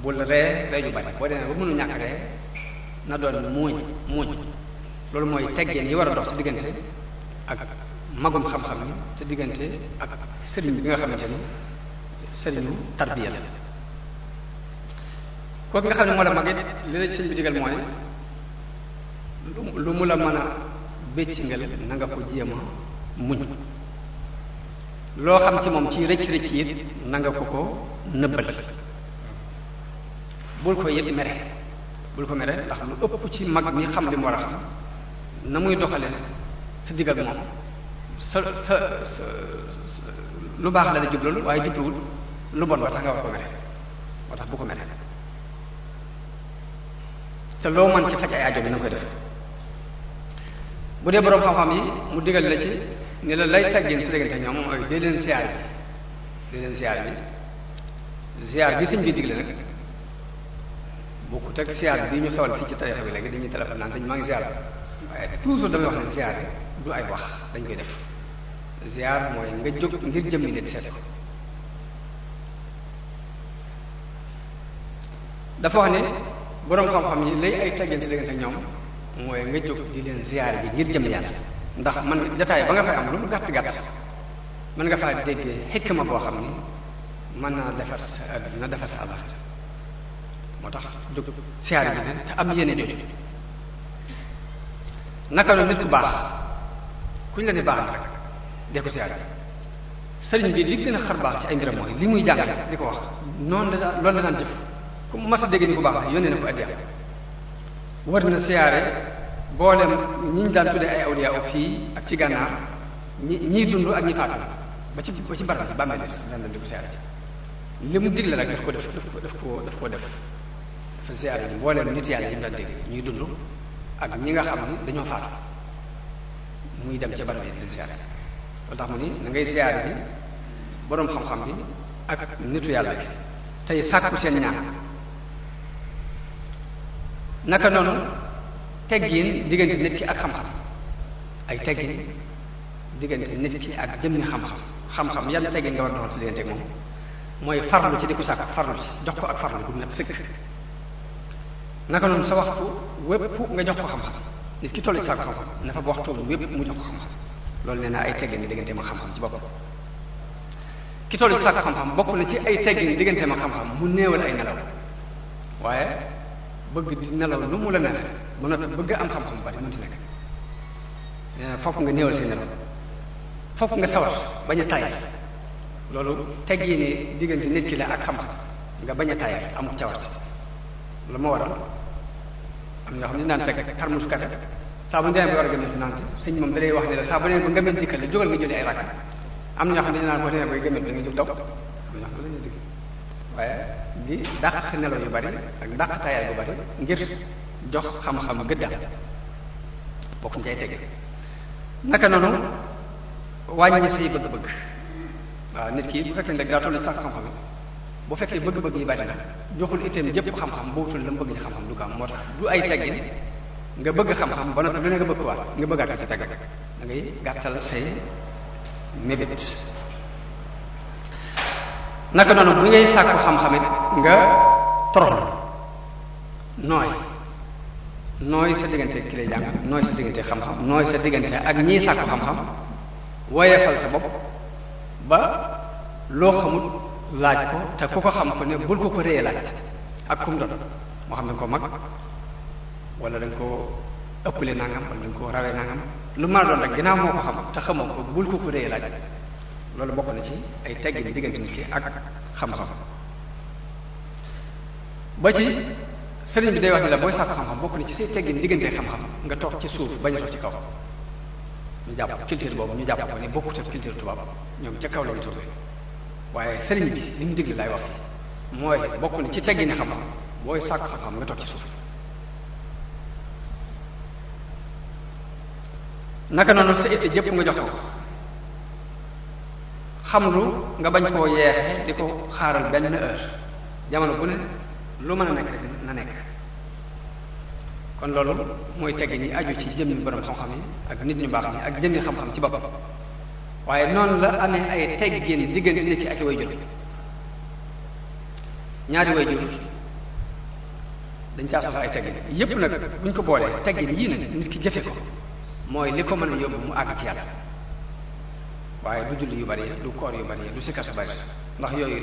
bul ree ju bari boo demee ba mënu ñàkk ree na doon muuñ loolu mooy teggin yi war a dox sa diggante ak magum xam-xam yi sa diggante ak sëriñ bi nga xamante ni sëriñu tarbiya la kooku nga xam ne moo la mag it li la sëñ bi digal mooy lu mu la mën a béccingal na nga ko jéem a muñ loo xam ci moom ci rëcc-rëcc it na nga ko nëbbal bul ko it mere bul ko mere ndax lu ëpp ci mag mi xam li mu war a xam na muy doxale sa digg ak moom sa lu baax la la jubloolu waaye jubluwul lu bon ba tax nga war ko mere moo tax bu ko mere te loo mën ci faj ay aajo bi na koy def bu dee boroom xam-xam yi mu digal la ci ni la lay teggin sa diggante ñoom mooy dee leen siyaar bi siyaar bi sëñ bi digle nag bokkut ak siyaar bi ñu xewal fii ci tarixa bi léegi dañuy téléphone naan sëñ maa ngi siyaar waaye toujours damay wax ne siyaar du ay wax dañ koy def ziar mooy nga jóg ngir jëmmi nit seete ko dafa wax ne boroom xam-xam yi lay ay teggin si diggante ñoom mooy nga jóg di leen ziar ji ngir jëmmi yàlla ndax man jataay ba nga fay am lu mu gàtt-gàtt mën nga faa déggee xikma boo xam ni mën naa defar sa àdduna defar sa àllaxira moo tax jóg ziar ji leen te am yéene jooju naka noonu nit ku baax kuñ la ne baax na rek dee ko siyaare sëriñ bi li gën a xar baax ci ay mbiram mooy li muy jàngale di ko wax noonu la loolu la daan jëf ku mas a dégg ni ku baax la yónnee na ko addiya war na siyaare boolem ñi ñu daan tuddee ay awliya fii ak ci gànnaar ñiy dund ak ñi faatu ba ci barab bi bàmmeel sax daan di ko siyaare li mu digle rek daf ko def dafa siyaare ji boolem nit yàlla yi mu daan dégg ñuy dund ak ñi nga xam ni dañoo faatu muy dem ca barab yi di leen siyaare loolu tax mu ni na ngay siyaare bi boroom xam-xam bi ak nitu yàlla bi tey sàkku seen ñaan naka noonu teggin diggante nit ki ak xam-xam ay teggin diggante nit ki ak jëmmi xam-xam yan teggin nga war a doxal si diggante ak moom mooy farlu ci di ko sàkk farlu ci jox ko ak farlu gu mat sëkk naka noonu sa waxtu wépp nga jox ko xam-xam nit ki tollu ci sàkk xam-xam na fa waxtu wépp mu jox ko xam-xam loolu nee naa ay teggin diggante ma xam-xam ci boppam ki tollu ci sàkk xam-xam bokk na ci ay teggin diggante ma xam-xam mu néewal ay nelaw waaye bëgg di nelaw lu mu la neex ba noppi bëgg am xam-xam bari mën ci nekk nee na fokk nga néewal say nelaw fokk nga sawar bañ a tayal loolu teggini diggante nit ki la ak xam-xam nga bañ a tayal amul cawarte lu ma waral am ñoo xam ne naan teg xarmus kafe saa bu ñu demee ba war a gëmmentu naan ci sëñ moom da lay wax ne la saa bu neen ba ngëmment dikkal la jógal nga julli ay rakka am na ñoo xam ne naan boo demee bay gëmment da nga jóg daw am ñoo xam ne lañuy digg waaye di dàq nelaw yu bari ak dàq tayaay bu bari ngir jox xam-xam gëdda bokk ñu cay tege naka noonu wàññi say bëgg-bëgg waaw nit ki bu fekkee ne daa toll ci sàkk xam-xam bu fekkee bëgg-bëgg yi bari na joxul itam jëpp xam-xam bootul la mu bëgg ci xam-xam du ko am moo tax du ay teggin nga bëgg xam-xam ba noppi lu ne nga bëgg ko waat nga bëggaat ko ci tegg da ngay gàttal say mébét naka noonu bu ngay sàkku xam-xamit nga toroxlu nooy sa diggante ki lay jàng nooy sa diggante xam-xam nooy sa diggante ak ñii sàkku xam-xam woyefal sa bopp ba loo xamul laaj ko te ku ko xam ko ne bul ko réyee laaj ak kum doon moo xam ne ko mag wala dañ ko ëppale nangam wala dañ ko rawee nangam lu mën a doon rek ginnaaw moo ko xam te xamoo ko bul ko réyee laaj loolu bokk na ci ay teggin diggante nit ki ak xam-xam ba ci sëriñ bi day wax ni la booy sàkku xam-xam bokk na ci say teggin diggante xam-xam nga toog ci suuf bañ a toog ci kaw ñu jàpp culture boobu ñu jàpp ko ni bokkut ak culture tubaab ñoom ca kaw lañu toogee waaye sëriñ bi li mu digle laay wax fii mooy bokk na ci teggini xam-xam booy sàkku xam-xam nga toog ci suuf naka noonu sa itte jëpp nga jox ko xam lu nga bañ koo yeexe di ko xaaral benn heure jamono bu ne lu mën a nekk rek na nekk kon loolu mooy teggin yi aju ci jëmmi borom xam-xam yi ak nit ñu baax ñi ak jëmmi xam-xam ci boppam waaye noonu la amee ay teggin diggante nit ki ak i way jur ñaari way jur dañ caa soxla ay teggin yépp nag buñ ko boolee teggin yii nag nit ki jëfe ko mooy li ko mën a yóbbu mu àgg ci yàlla waaye du julli yu bari du koor yu bari du sikkar sa bari ndax yooyu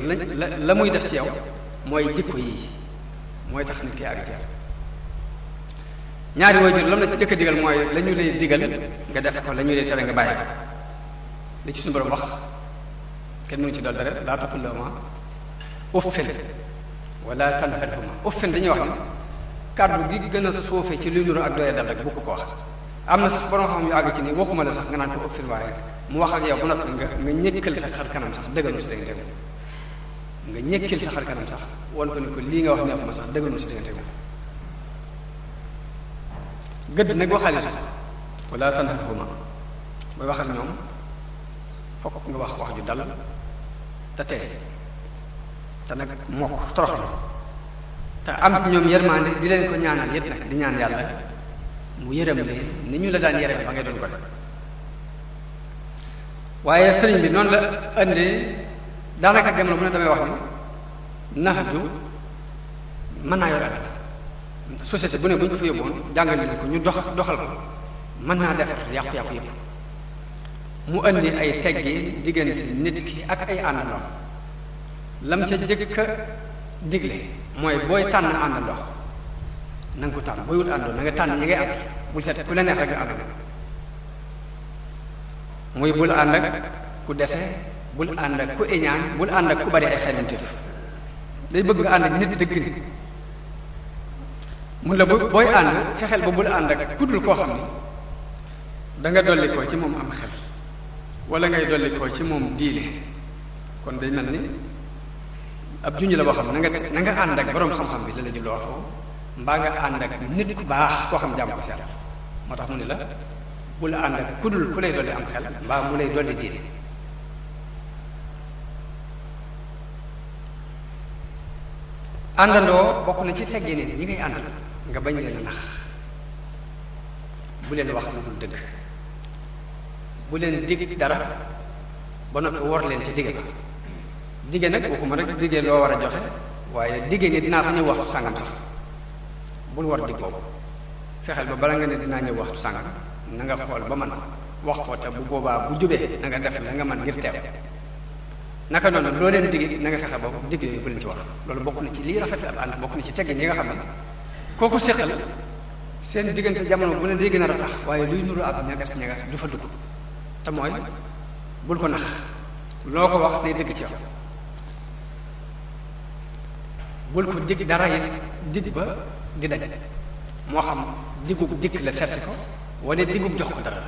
la muy def ci yow mooy jikko yii mooy tax nit ki àgg ci yàlla ñaari waajur lam la ci jëkk a digal mooy la ñu lay digal nga def ko la ñu lay tere nga bàyyi ko li ci suñu borom wax kenn mënu ci dool dara laa taqul lahumaa uffin wala tanharhumaa uffin dañuy wax ne kàddu gi gën a suufee ci luy nuru ak doye dal rek bu ko wax am na sax borom xam yu àgg ci ni waxuma la sax nga naan ko uffin waaye mu wax ak yow bu noppi nga ñëkkal sa xar kanam sax dëggalul si diggante nga ñëkkal sa xar kanam sax won ko ni ko lii nga wax neexuma sax dëggalul si diggante gëdd nag waxaale sax wala tanharhumaa booy wax ak ñoom fokk nga wax ju dal te tey te nag mokk toroxlu te am ci ñoom yërmande di leen ko ñaanal yét nag di ñaan yàlla mu yërëm leen ni ñu la daan yërëm ba ngay doon ko def waaye sëriñ bi noonu la indi daanaka jamono bu ne damay wax ni nax ju mën naa yor société bu ne bu ñu ko fa yóbboon jàngal leen ko ñu doxal ko mën naa defar yàqu-yàqu yëpp mu indi ay teggi diggante nit ki ak ay àndandoo lam ca jëkk a digle mooy booy tànn àndandoo na nga ko tànn booy wut àndoo na nga tànn ñi ngay ànd bul seet ku la neex rek nga ànd muy bul ànd ak ku dese bul ànd ak ku iñaan bul ànd ak ku bari ay xelanteef day bëgg nga ànd ak nit dëgg ni mun la booy ànd fexeel ba bul ànd ak ku dul koo xam ni da nga dolli koo ci moom am xel wala ngay dolli koo ci moom diine kon day mel ni ab junj la boo xam na nga ànd ak boroom xam-xam bi la la julloo foofu mbaa nga ànd ak nit ku baax koo xam jàmm ko ci yàlla moo tax mu ne la bul ànd ak ku dul ku lay dolli am xel mbaa mu lay dolli diine àndandoo bokk na ci teggee ni ñi ngay àndal nga bañ leen a nax bu leen wax lu dul dëgg bu leen dig dara ba noppi wor leen ci digge ba digge nag waxuma rek digge loo war a joxe waaye digge ni dinaa fa ñëw waxtu sàngam sax bul war dig boobu fexeel ba bala nga ne dinaa ñëw waxtu sàngam na nga xool ba man wax ko te bu boobaa bu jubee na nga def la nga man ngir teew naka noonu loo leen digg na nga fexe ba digg yooyu bu leen ci wax loolu bokk na ci lii rafet ab ànd bokk na ci teggin yi nga xam ne kooku séqal seen diggante jamono bu ne day gën a ratax waaye luy nuru ab ñagas du fa dugg te mooy bul ko nax loo ko wax day dëgg ci yow bul ko dig dara yi dig ba di daj moo xam digub dikk la seetsi ko wala digub jox ko dara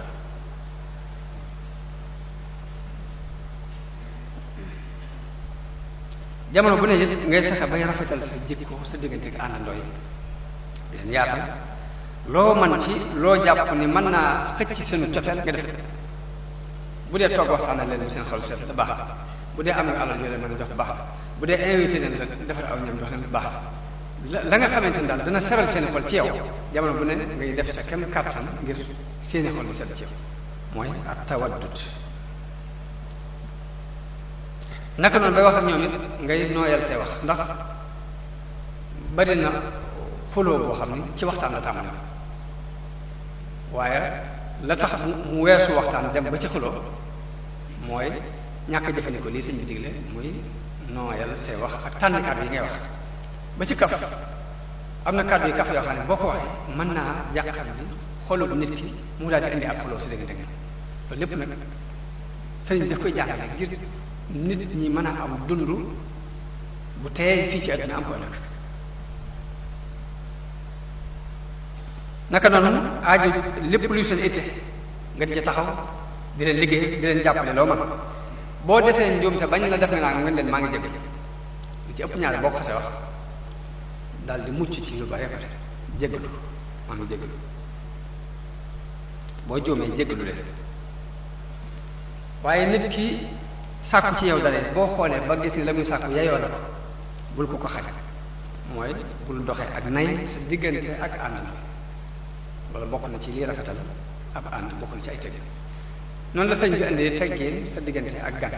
jamono bu ne it ngay fexe bay rafetal sa jikko sa diggante ak àndandoo yi leen yaatal loo man ci loo jàpp ni mën naa xëcc seenu cofeel nga def bu dee toog waxtaanee leen bu seen xol seet la baax bu dee am nga alal yoo leen mën a jox baax bu dee invité leen la defar aw ñam jox leen baax la nga xamante ne daal dana seral seen xol ci yow jamono bu ne ngay def sa kem kàttan ngir seeni xol di set ci yow mooy ak tawaddud naka noonu bay wax ak ñoom it ngay nooyal say wax ndax bari na xuloo boo xam ni ci waxtaan la tàmbali waaye la tax mu weesu waxtaan dem ba ci xuloo mooy ñàkk jëfandikoo lii sëñ bi digle muy nooyal say wax ak tànn kàddu yi ngay wax ba ci kaf am na kàddu yi kaf yoo xam ne boo ko waxee mën naa jàqal bi xolub nit ki mu daal di indi ab xuloo si dëgg dëgg loolu lépp nag sëñ bi daf koy jàngale ngir nit ñi mën a am dund bu teey fii ci àdduna am ko ëllëg naka noonu aaju lépp luy seen itte nga di ca taxaw di leen liggéey di leen jàppale loo mën boo defee njuumte bañ la def nga leen maa ngi jégalu li ci ëpp ñaare boo ko xasee wax daal di mucc ci lu bare bare jégalu maa ngi jégalu boo juumee jégalu leen waaye nit ki sàkku ci yow dara boo xoolee ba gis ni la muy sàkku yeyoo na ko bul ko ko xañ mooy bul doxee ak nay sa diggante ak ànd na loolu bokk na ci lii rafetal ab ànd bokk na ci ay teggin noonu la sëñ bi indee teggin sa diggante ak gan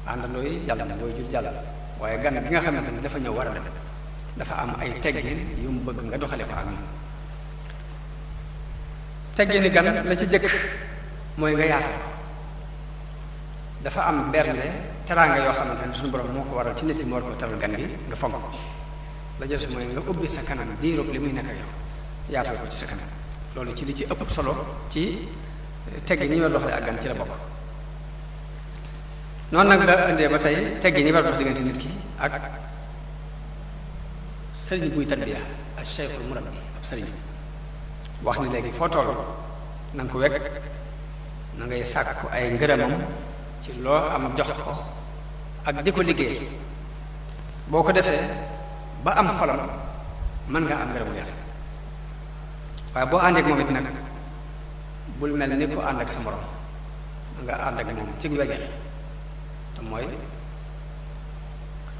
àndandoo yi jàll na doo jur jàll waaye gan gi nga xamante ne dafa ñëw war a dem dafa am ay teggin yu mu bëgg nga doxale ko ak ñoom teggini gan la ci jëkk mooy nga yaatal ko dafa am bernde teraanga yoo xamante ne suñu borom moo ko waral ci nit ki mu war ko teral gan gi nga fonk ko la jës mooy nga ubbi sa kanam diirub li muy nekk yow yaatal ko ci sa kanam loolu ci li ci ëpp solo ci teggi ni war doxale ak gan ci la bokk noonu nag la indee ba tey teggi ni war dox diggante nit ki ak sëriñ buy tarbiya ak cheikhul murabbi ab sëriñ wax ni léegi foo toll na nga ko wekk na ngay sàkku ay ngërëmam ci loo am jox ko ak di ko liggéey boo ko defee ba am xolam mën nga am ngërëmu yàlla waaye boo àndeek moom it nag bul mel ni ku ànd ak sa morom nga ànd ak moom ci wegeel te mooy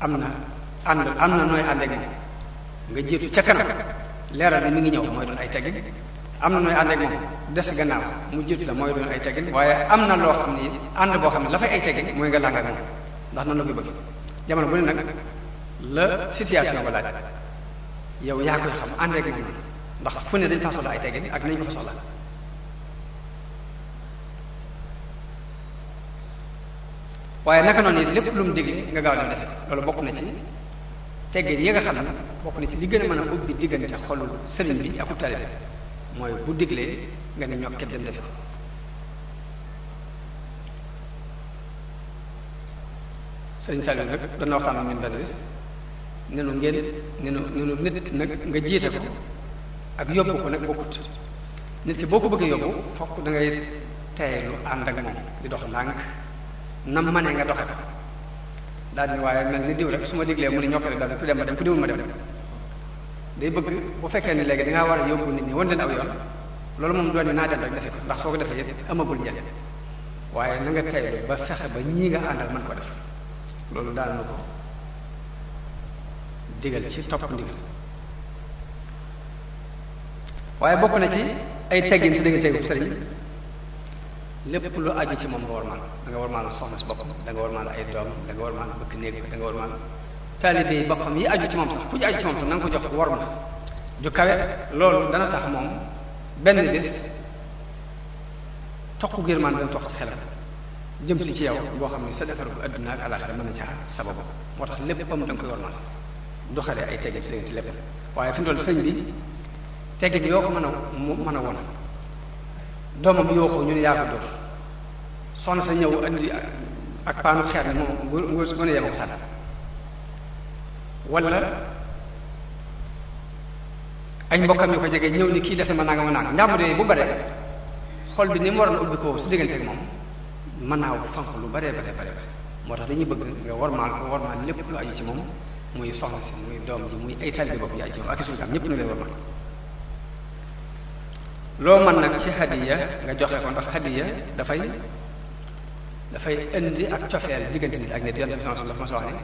am na nooy àndeek moom nga jiitu ca kanam leeral ni mi ngi ñëw mooy doon ay teggin am na nooy àndeek moom des gannaaw mu jiitu la mooy doon ay teggin waaye am na loo xam ni ànd boo xam ne la fay ay teggin mooy nga làng ak moom ndax noonu la koy bëgg jamono bu ne nag la situation ba laaj yow yaa koy xam àndeek moom ndax fu ne dañ fa soxla ay teggin ak nañ ko fa soxla waaye naka noonu it lépp lu mu digle nga gaaw dem defe loolu bokk na ci teggin yi nga xam ne bokk na ci li gën a mën a ubbi diggante xolu sëriñ bi ak taalibe mooy bu diglee nga ne ñokket dem defe ko sëriñ Saliou nag dana waxtaan ak ñun benn bés nenu nit nag nga jiite ko ak yóbbu ko nag bokkut nit ki boo ko bëggee yóbbu fokk da ngay teeylu ànd ak moom di dox ndànk nam ma ne nga doxe ko daal ni waaye mel ni diw rek su ma diglee mu ni ñokkale daal ku dem ma dem ku diwul ma dem day bëgg bu fekkee ni léegi dangaa war a yóbbu nit ñi wan leen aw yoon loolu moom doon ni naa dem rek defe ko ndax soo ko defee yëpp amagul njëriñ waaye na nga teeylu ba fexe ba ñii nga àndal mën ko def loolu daal na ko digal ci topp ndigal waaye bokk na ci ay teggin si danga tegu sëriñ lépp lu aju ci moom nga warmaal da nga warmaal soxna si boppam da nga warmaal ay doom da nga warmaal bëkk néeg da nga warmaal taalibe yi boppam yi aju ci moom sax ku ci aju ci moom sax na nga ko jox warma ju kawe loolu dana tax moom benn bés toq girmaan dana toq ci xelam jëm si ci yow boo xam ne sa defaru bu adduna ak alaxira mën na caa sababu moo tax léppam da nga koy warmaal doxalee ay teggin si ci lépp waaye fi mu toll sëñ bi teggin yoo ko mën a won doomam yoo ko ñu ne yaa ko dóor soxna sa ñëw andi ak paanu xeer ne moom gone yema ko sànni wala ay mbokkam yu ko jege ñëw ni kii def na ma nanga ma nanga njàmbur yooyu bu bare xol bi ni mu war a ubbi ko si diggante ak moom mën naa fanq lu bare moo tax dañuy bëgg nga warmaal lépp lu aju ci moom muy soxna si muy doom ji muy ay taalibe bopp yi aju ci moom ak suñu am ñëpp na leen warmaal loo mën nag ci hadiya nga joxe ko ndax hadiya dafay dafay indi ak cofeel diggante nit ak nit. Yonent bi sallallahu alayhi wasallam dafa ma soo wax ne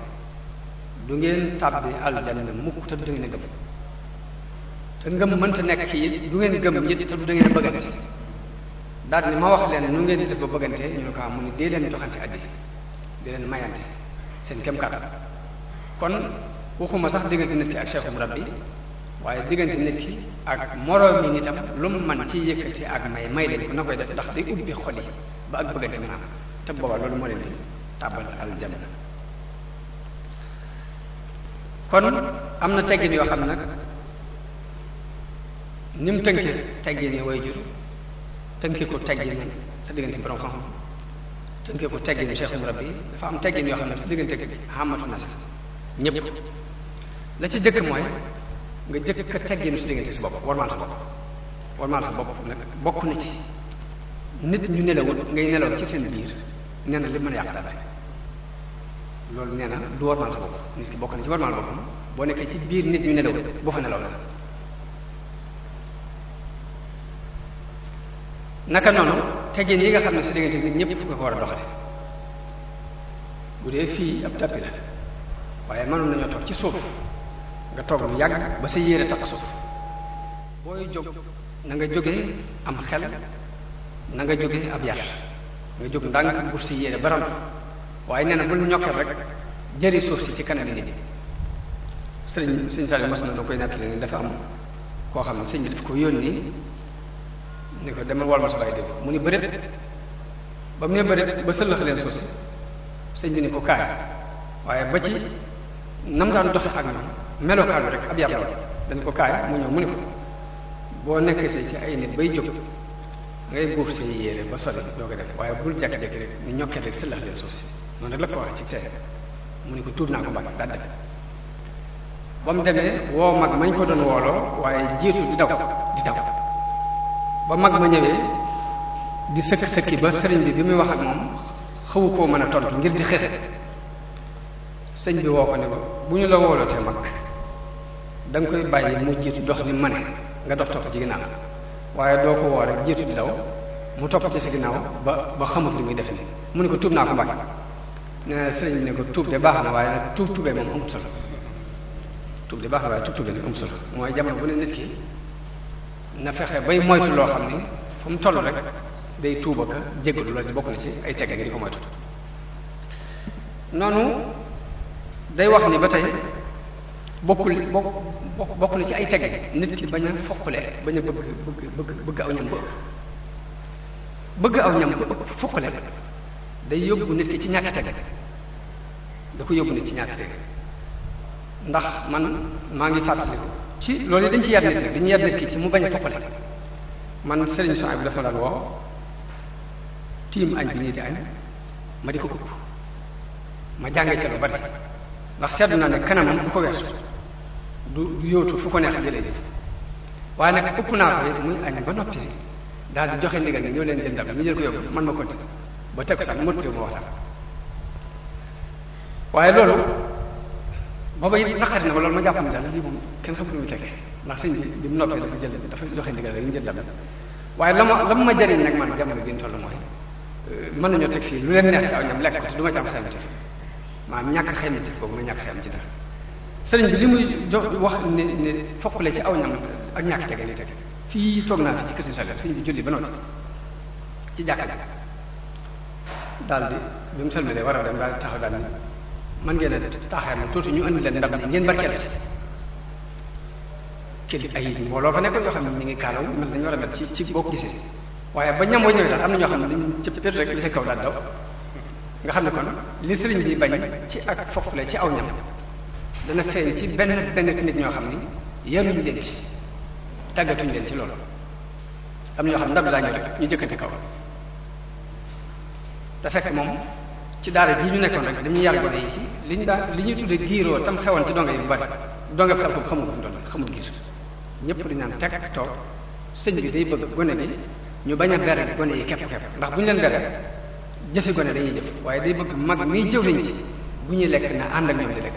du ngeen tàbbi aljanna mukk te du ngeen a gëm te ngëm mënta nekk it du ngeen gëm it te du da ngeen a bëggante. daal ni ma wax leen nu ngeen di def ba bëggante ñu ne ko mu ni dee leen joxante addi dee leen mayante seen kem kàttan. kon waxuma sax diggante nit ki ak cheikhum rabbi waaye diggante nit ki ak moroom yi nitam lu mu man ci yëkkati ak may leen ko na koy def ndax day ubbi xol yi ba ak bëggante mën a am te booba loolu moo leen di tàbbal aljanna. kon am na teggin yoo xam ne nag ni mu tënkee teggin yi way jur tënkee ko teggin sa diggante borom xam-xam tënkee ko teggin cheikhum rabbi dafa am teggin yoo xam ne sa diggante xamatu na sax ñëpp la ci jëkk mooy nga jëkk a tegginu si diggante si bopp warmaal sa bopp nag bokk na ci nit ñu nelawul ngay nelaw ci seen biir nee na li mën a yàq dara loolu nee na du warmaal sa bopp. nit ki bokk na ci warmaal boppam boo nekkee ci biir nit ñu nelawul boo fa nelaw la. naka noonu teggin yi nga xam ne si diggante nit ñëpp nga ko war a doxale bu dee fii ab tappi la waaye mënoon nañoo toog ci suuf nga toog lu yàgg ba sa yére takk suuf booy jóg na nga jógee am xel na nga jógee ab yar nga jóg ndànk bu sa yére barantu waaye nee na bul ñokkeel rek jëri suuf si ci kanam nit ñi. sëñ Saliou mas na koy nettali ni dafa am koo xam ne sëñ bi daf ko yónni ni ko demal wol ma sa bàyyi dégg mu ni bërit ba mu ne bërit ba sëllëx leen suuf si sëñ bi ni ko kaay waaye ba ci nam daan doxe ak ñoom melokaan bi rek ab yar la dañ ko kaay mu ñëw mu ni ko boo nekkatee ci ay nit bay jóg ngay buuf say yére ba sori doo ko def waaye bul jekki-jekki rek ni ñokkee rek sëllax leen suuf si noonu rek la ko wax ci tey mu ni ko tuub naa ko bàyyi daal def ba mu demee woo mag mañ ko doon wooloo waaye jiitu di daw ba mag ma ñëwee di sëkki ba sëriñ bi muy wax ak moom xawu koo mën a tontu ngir di xeexe sëñ bi woo ko ne ko bu ñu la woolootee mag da nga koy bàyyi mu jiitu dox ni ma ne nga dox topp ci ginnaaw waaye doo ko woo rek jiitu di daw mu topp ci si ginnaaw ba xamut li muy def ni mu ne ko tuub naa ko mbàkke. nee na sëriñ bi ne ko tuub de baax na waaye nag tuubee moom amut solo tuub de baax na waaye tuubee nag amut solo mooy jamono bu ne nit ki na fexe bay moytu loo xam ni fu mu toll rek day tuuba ka jéggalu loolu bokk na ci ay tegge gi di ko moytu. noonu day wax ni ba tey bokk na ci ay tegge nit ki bañ a foqale bañ a bëgg aw ñam ba ëpp bëgg aw ñam ba ëpp foqale day yóbbu nit ki ci ñàkk tegge da ko yóbbu nit ci ñàkk tegge ndax man maa ngi fàttaliku ci loolu dañ ci yar nit nag dañuy yar nit ki ci mu bañ a foqale. man Serigne Souhaïbou bi dafa daan woo tiim añ bi nii di añ ma di ko ëpp ma jànge ca lu bari ndax seetlu naa ne kanamam bu ko weesu du yóotu fu ko neex jëlee jëf waaye nag ëpp naa ko it muy añ ba noppi daal di joxe ndigal ne ñoo leen jël ndab ñu jël ko yóbbu man ma continué ba teg sax mot ma waxtaan waaye loolu booba it naqari na ma loolu ma jàpp ne daal lii moom kenn xamul lu muy tege ndax sëñ bi mu noppee dafa joxe ndigal rek ñu jël ndab waaye la ma jëriñ nag man jamono bi ñu toll mooy mën nañoo teg fii lu leen neex ci aw ñam lekk ko te du ma ci am xeymati maanaam ñàkk xeymati boobu ma ñàkk xeym ci dara sëriñ bi li muy wax ne fokkule ci aw ñam ak ñàkk tege li tege fii toog naa fi ci kër si sëriñ bi julli ba noppi ci jàkka ji daal di bi mu sëlmalee war a dem daal di taxaw daal ni man ngeen a taaxee ma tuuti ñu andi leen ndab li ngeen barkeelu ci kili ay mbooloo fa nekkoon yoo xam ne ñu ngi kaalaw mel nañu war a mel ci boo ko gisee waaye ba ñam wa ñëwee daal am na ñoo xam ne dañu cëpp rek li sa kaw daal daw nga xam ne kon li sëriñ bi bañ ci ak fokkule ci aw ñam dana feeñ ci benn nit ñoo xam ni yaruñu leen ci tàggatuñu leen ci loolu am na ñoo xam ndab laa ñëw rek ñu jëkkante kaw te fekk moom ci daara ji ñu nekkoon rek dañuy yar gone yi ci li ñuy tudde giiroo tam xewoon ci donge yu bari donge xel ko xamul ko fi doon xamul giir ñëpp di naan teg toog sëñ bi day bëgg gone gi ñu bañ a bere gone yi kepp ndax bu ñu leen bere jëfi gone dañuy jëf waaye day bëgg mag miy jëw lañ ci bu ñuy lekk na ànd ak ñoom di lekk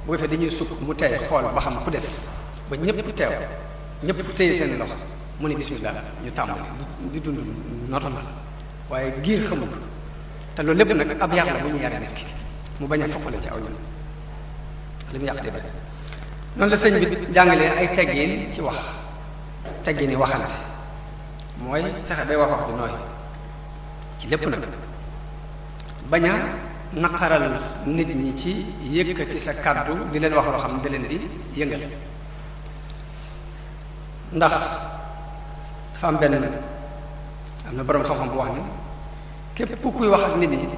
bu ko defee dañuy sukk mu tey xool ba xam ku des ba ñëpp teew ñëpp téye seen loxo mu ne bismillah ñu tàmbali di dund normal waaye giir xamul te loolu lépp nag ab yar la bu ñu yaree nit ki mu bañ a foqale ci aw yoon li mu yàq day bari noonu la sëñ bi jàngalee ay teggin ci wax teggin yi waxante mooy fexe bay wax ju nooy ci lépp nag bañ a naqaral nit ñi ci yëkkati sa kàddu di leen wax loo xam ne da leen di yëngal ndax dafa am na boroom xam-xam bu wax ne képp kuy wax ak nit ñi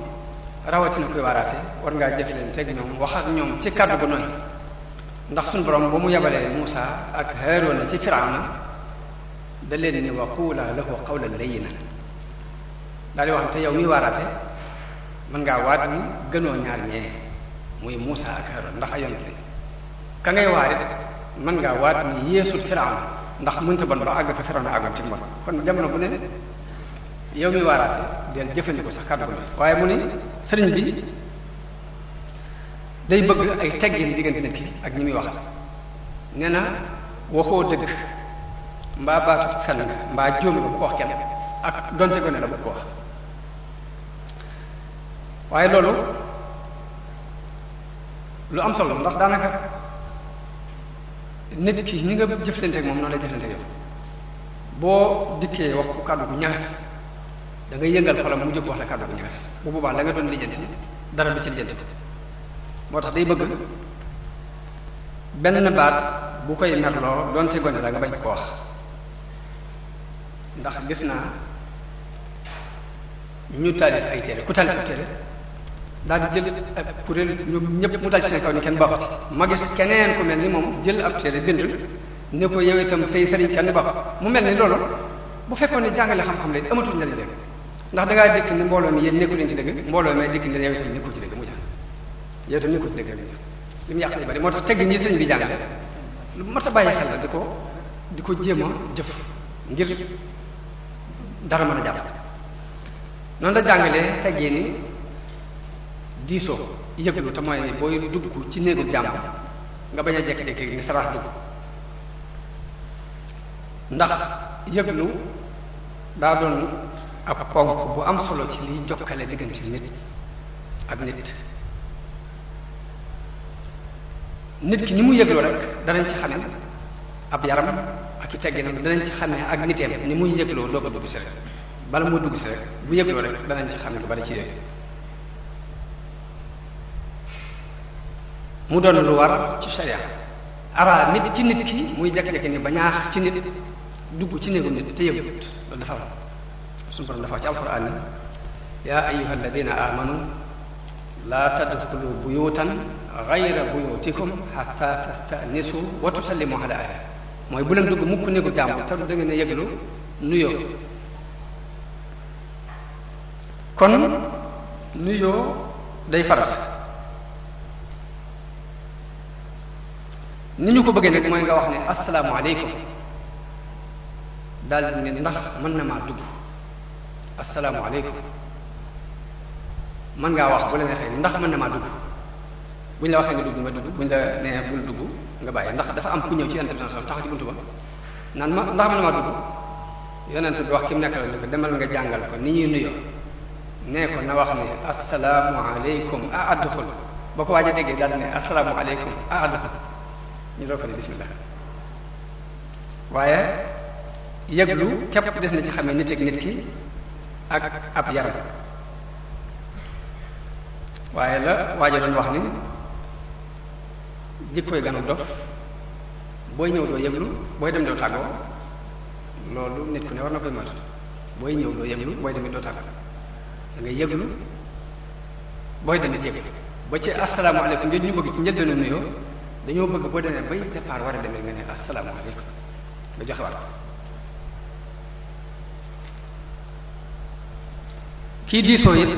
rawatina kuy waaraate war ngaa jëf leen teg ñoom wax ak ñoom ci kàddu gu nooy ndax suñu borom ba mu yabalee Muusa ak Haaruna ci Firawna da leen ni wa quula lahu qawlan layyinan daal di wax te yow miy waaraate mën ngaa waat ni gënoo ñaar ñee muy Muusa ak Haaruna ndax ay yonent ka ngay waarit mën ngaa waat ni yeesul Firawna ndax mënta bon ba àgg fa Firawna àggoon ci mbon kon jamono bu ne yow miy waaraate del jëfandikoo sax kàddu gu nooy waaye mu ni sëriñ bi day bëgg ay teggin diggante nit ki ak ñi muy wax nee na waxoo dëgg mbaa baatu fen nga mbaa jóom nga bu ko wax kenn ak donte gone la bu ko wax waaye loolu lu am solo ndax daanaka nit ki ñi nga jëflante ak moom noonu lay jëflante ak yow boo dikkee wax ku kàddu gu ñagas da ngay yëngal xolam mu jóg wax la kàddu gu ñagas bu boobaa la nga doon lijjanti dara du ci lijjanti moo tax day bëgg benn baat bu koy merloo doonte gone la nga bañ ko wax ndax gis naa ñu taalif ay téere ku taalif ay téere daal di jël ab kuréel ñoom ñëpp mu dal ci seen kaw ni kenn baaxut ma gis keneen ku mel ni moom jël ab téere bind ne ko yow itam say sëriñ kenn baaxut mu mel ni loolu bu fekkoon ne jàngale xam-xam la amatul njariñ léegi ndax da ngaa dikk ni mbooloo mi yéen nekku leen ci dëgg mbooloo mi dikk ni yow itam nekku ci dëgg mu jax yow itam nekku ci dëgg li mu yàq lay bari moo tax tegg ñi sëñ bi jàngale lu mat a bàyyi xel la di ko jéem a jëf ngir dara mën a jàpp noonu la jàngalee teggee ni diisoo yëglu te mooy booy dugg ci néegu jàmm nga bañ a jekki-jekki ni sarax dugg ndax yëglu daa doon ab ponk bu am solo ci liy jokkale diggante nit ak nit ki ni mu yëgloo rek danañ ci xame ab yaram ak i tegginam danañ ci xamee ak niteem ni muy yëgloo doog a dugg si rek bala moo dugg si rek bu yëgloo rek danañ ci xame lu bari ci yooyu mu doon lu war ci sharia ara nit ci nit ki muy jekk-jekk ni ba ñaax ci nit dugg ci néegu nit te yëgut loolu dafa war suñu borom dafa ci alquran ni yaa ayyuha alladina amanu laa tadxulu buyutan gayra buyutikum xatta tastanisu wa tusallimu ala ahli mooy bu leen dugg mukk néegu jàmbur te da ngeen a yëglu nuyoo kon nuyoo day farat ni ñu ko bëggee nag mooy nga wax ne assalaamu aleykum daal di ne ndax mën na maa dugg assalaamu aleykum mën ngaa wax bu la neexee ndax mën na maa dugg buñ la waxee nga dugg nga dugg buñ la nee bul dugg nga bàyyi ndax dafa am ku ñëw ci yonente bi taxaw ci buntu ba naan ma ndax mën na maa dugg yonente bi wax ki mu nekkal ne ko demal nga jàngal ko ni ñuy nuyoo nee ko na wax ne assalaamu aleykum a adxul boo ko waaj a déggee daal di ne assalaamu aleykum a adxul ñu doo ko ne bismillah waaye yëglu képp des na ci xamee nit ak nit ki ak ab yaram waaye la waaja doon wax ni jikkoy ganu dof booy ñëw doo yëglu booy dem doo tàggoo loolu nit ku ne war na koy moytu booy ñëw doo yëglu booy demit doo tàggoo da ngay yëglu booy demit yëg ba ci asalaamaaleykum jooju ñu bëgg ci njëlbeenu nuyoo dañoo bëgg boo demee bay départ war a demee nga ne asalaamaaleykum nga joxe waat ko kii diisoo it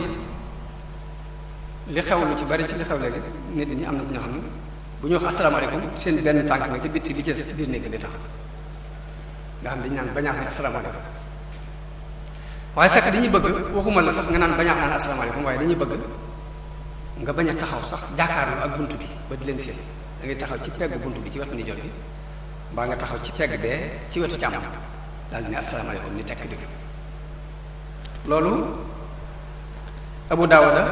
li xew lu ci bari ci li xew léegi nit ñi am na ci ñoo xam ne bu ñu wax asalaamaaleykum seen benn tànk nga ci bitti li ci des ci biir néeg di tax nga xam dañu naan bañaax ne asalaamaaleykum waaye fekk dañuy bëgg waxuma la sax nga naan bañaax naan asalaamaaleykum waaye dañuy bëgg nga bañ a taxaw sax jàkkaarloo ak bunt bi ba di leen seen da ngay taxaw ci pegg bunt bi ci wetu ndijoor bi mbaa nga taxaw ci pegg bee ci wetu càmm daal di ne asalaamaaleykum ni tekk digg loolu Abu Daawuda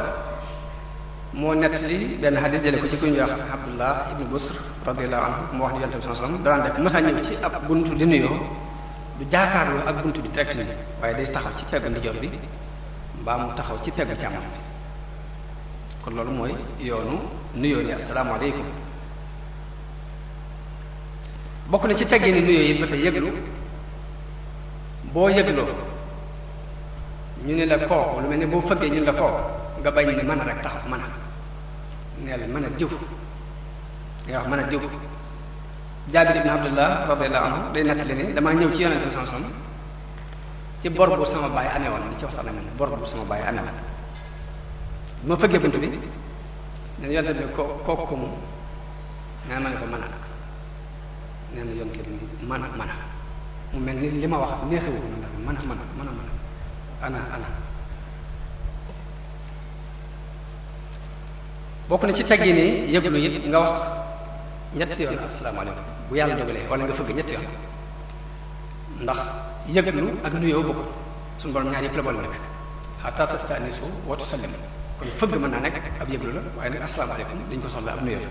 moo nettali benn xadis jële ko ci ku ñuy wax Abdullah ibnu Busr radiyallahu anhu mu wax ni yonent bi sallallahu alayhi wasallam daan def mësa ñëw ci ab buntu di nuyoo du jaakaarloo ak buntu bi direct ni waaye day taxaw ci peggu ndijoor bi mbaa mu taxaw ci peggu càmmoñ bi kon loolu mooy yoonu nuyoo ni asalaamaaleykum. bokk na ci teggi ni nuyoo yi ba tey yëglu boo yëgloo ñu ne la kooku lu mel ne boo fëggee ñu ne la kooku nga bañ ne mën a rek taxaw mën a neel mën a diw nga wax mën a diw. Jaabir ibn Abdullah radiyallahu anhu day nettali ni damaa ñëw ci yonente bi sallallahu alayhi wasallam ci bor bu sama baay amee woon li ci waxtaan amee bor bu sama baay amee woon bi ma fëggee bunt bi ne yonente bi kooku mu nee ma ne ko mën a nee na yonente bi mën a mu mel ni li ma wax neexewu ko ndax mën a ana bokk na ci teggi ni yëglu it nga wax ñetti yoon asalaamaaleykum bu yàlla dogalee wala nga fëgg ñetti yoon ndax yëglu ak nuyoo bokk suñu borom ñaar yëpp la boole nekk hatta tastanisu wa tusallimu kon fëgg mën naa nekk ab yëglu la waaye nag asalaamaaleykum dañ ko soxla ab nuyoo la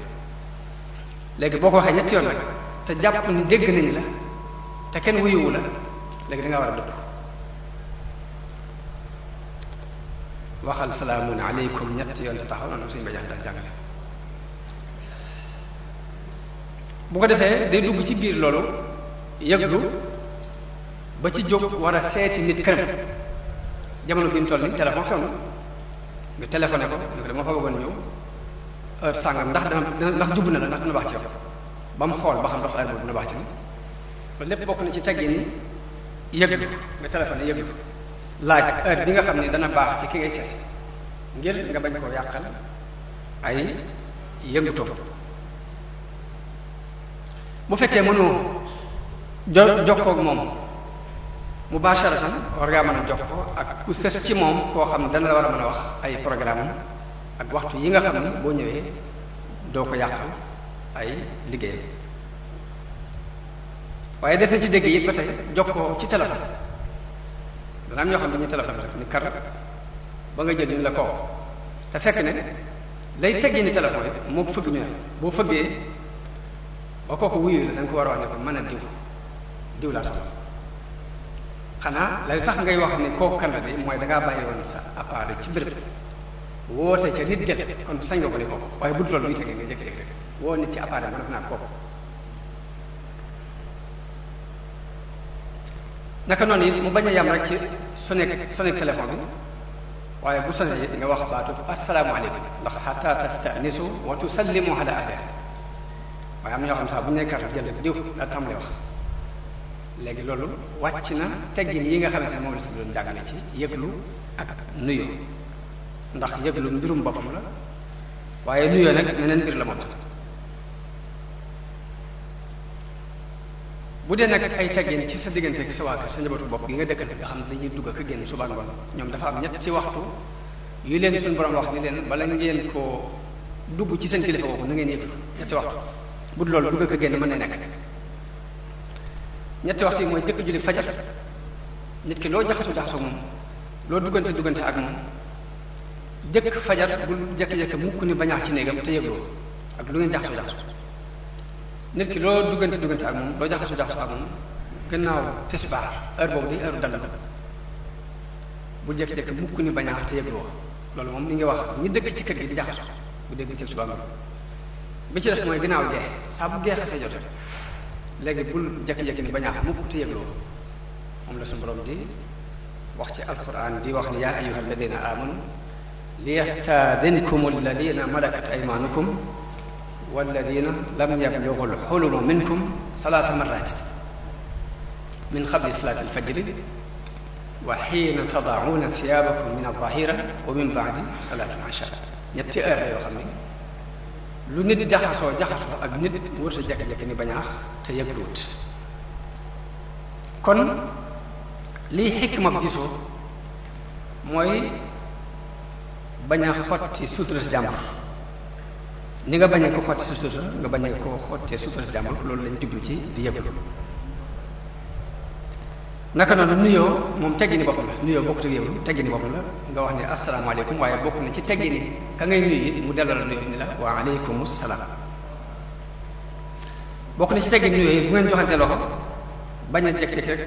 léegi boo ko waxee ñetti yoon nag te jàpp ni dégg nañ la te kenn wuyuwu la léegi da ngaa war a dëdd waxal salaamun aleykum ñetti yoon te taxaw noonu suñu bajax daal jàngale bu ko defee day dugg ci biir loolu yëglu ba ci jóg war a seeti nit këram jamono bi ñu toll ni téléphone xew na nga téléphoné ko ne ko dama fa bëggoon ñëw heure sàngam ndax jubbu na la ndax dina baax ci yow ba mu xool ba xam ndax heure boobu dina baax ci moom loolu lépp bokk na ci teggi ni yëglu nga téléphoné yëglu laaj heure bi nga xam ne dana baax ci ki ngay seet ngir nga bañ koo yàqal ay yëngutoom bu fekkee mënoo jokkoo ak moom mubasharatan war ngaa mën a jokkoo ak ku sës ci moom koo xam ne dana la war a mën a wax ay programme ak waxtu yi nga xam ne boo ñëwee doo ko yàqal ay liggéeyam waaye des na ci dégg yi ba tey jokkoo ci téléphone dana am ñoo xam ne dañuy téléphone rek ni kar ba nga jël ñu la koo te fekk ne lay teggi ni téléphone yi moo ko fëgg ñu boo fëggee ba kooku wuyu la da nga ko war a wax ne ko mën a diw laa soxla xanaa lay tax ngay wax ne kooku kan la de mooy da ngaa bàyyi woon sa appareil ci béréb woote ca nit jël kon sañ nga ko ni kooku waaye bu dul loolu luy tegee nga jékki-jékki rek woo nit ci appareil ma def naa kooku. naka noonu it mu bañ a yam rek ci sonné téléphone bi waaye bu sonné it nga wax baatu asalaamaaleykum ndax hatta tastanisu wa tusallimu ala ahliha waaye am na ñoo xam sax bu ñu nee kàr jël diw daal tàmbalee wax léegi loolu wàcc na teggin yi nga xamante ne moom la si doon jàngale ci yëglu ak nuyoo ndax yëglu mbirum boppam la waaye nuyoo nag meneen mbir la moom bu dee nag ay teggin ci sa diggante ak sa waa kër sa njabootu bopp gi nga dëkkal nga xam ne dañuy dugg ak génn suba ngoon ñoom dafa am ñetti waxtu yu leen suñu borom wax ni leen bala ngeen ko dugg ci seen kilifa boobu na ngeen yëglu ñetti waxtu bu dul loolu dugg ak génn mën na nekk ñetti waxtu yi mooy jëkk julli fajar nit ki loo jaxasoo moom loo duggante ak moom jëkk fajar bul jëkk-jëkk mukk ni bañaax ci néegam te yëgloo ak lu ngeen jaxasoo nit ki loo duggante ak moom loo jaxasoo ak moom gannaaw tisbaar heure boobu day heure dalal bul jëkk-jëkk mukk ni bañaax te yëgloo loolu moom mi ngi wax ñi dëkk ci kër gi di jaxasoo bu dégg ci suba bi ci des mooy ginnaaw gee saa bu gee xasee jote léegi bul jekki-jekki ni bañaax mukk te yëgloo moom la suñu borom di wax ci alquran di wax ni yaa ayyuha alladina amanu liyastadinkum alladina malakat aymanukum walladina lam yablughu alxuluma minkum salaasa marrat min qabli salati alfajri wa xiina tadauna siyabakum min aldahira wa min baadi salati al-isha ñetti heure la yoo xam ne lu nit jaxasoo ak nit wërta jekki-jekki ni bañaax te yëgluwut kon lii xikma gisoo mooy bañ a xotti sutura si jàmbur ni nga bañee ko xotti si sutura nga bañee ko xottee sutura si jàmbur loolu lañ jublu ci di yëglu naka noonu nuyoo moom teggini boppam la nuyoo bokkut ak yow teggini boppam la nga wax ne asalaamaaleykum waaye bokk na ci teggini ka ngay nuyu it mu delloo la nuyoo ni la wa aleykum salaam bokk na ci teggini nuyoo yi bu ngeen joxante loxo bañ a jekk-jekk rek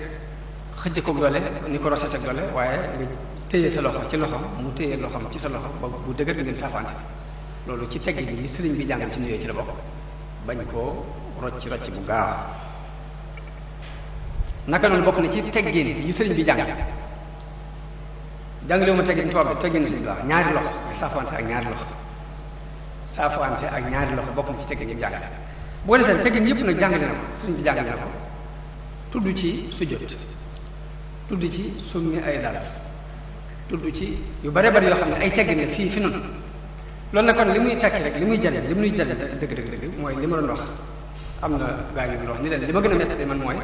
xëcc koog doole ni ko roset ak doole waaye nga téye sa loxo ci loxom mu téye loxom ci sa loxo ba bu dëgër ngeen saafante loolu ci teggini yi sëriñ bi jàngal ci nuyoo ci la bokk bañ koo rocc bu gaaw naka noonu bokk na ci teggin yi sëriñ bi jàngale ma teggin tubaab bi teggin sëriñ bi wax ñaari loxo saafante ak ñaari loxo bokk na ci teggin yi mu jàngale bu ko defee teggin yëpp nag jàngale na ko sëriñ bi jàngale na ko tudd ci sujjóot tudd ci summi ay dal tudd ci yu bare bari yoo xam ne ay teggin la fii fi noonu loolu nag kon li muy tekki rek li muy jëriñ dëgg mooy li ma doon wax am na gaa yu wax ni leen li ma gën a metti man mooy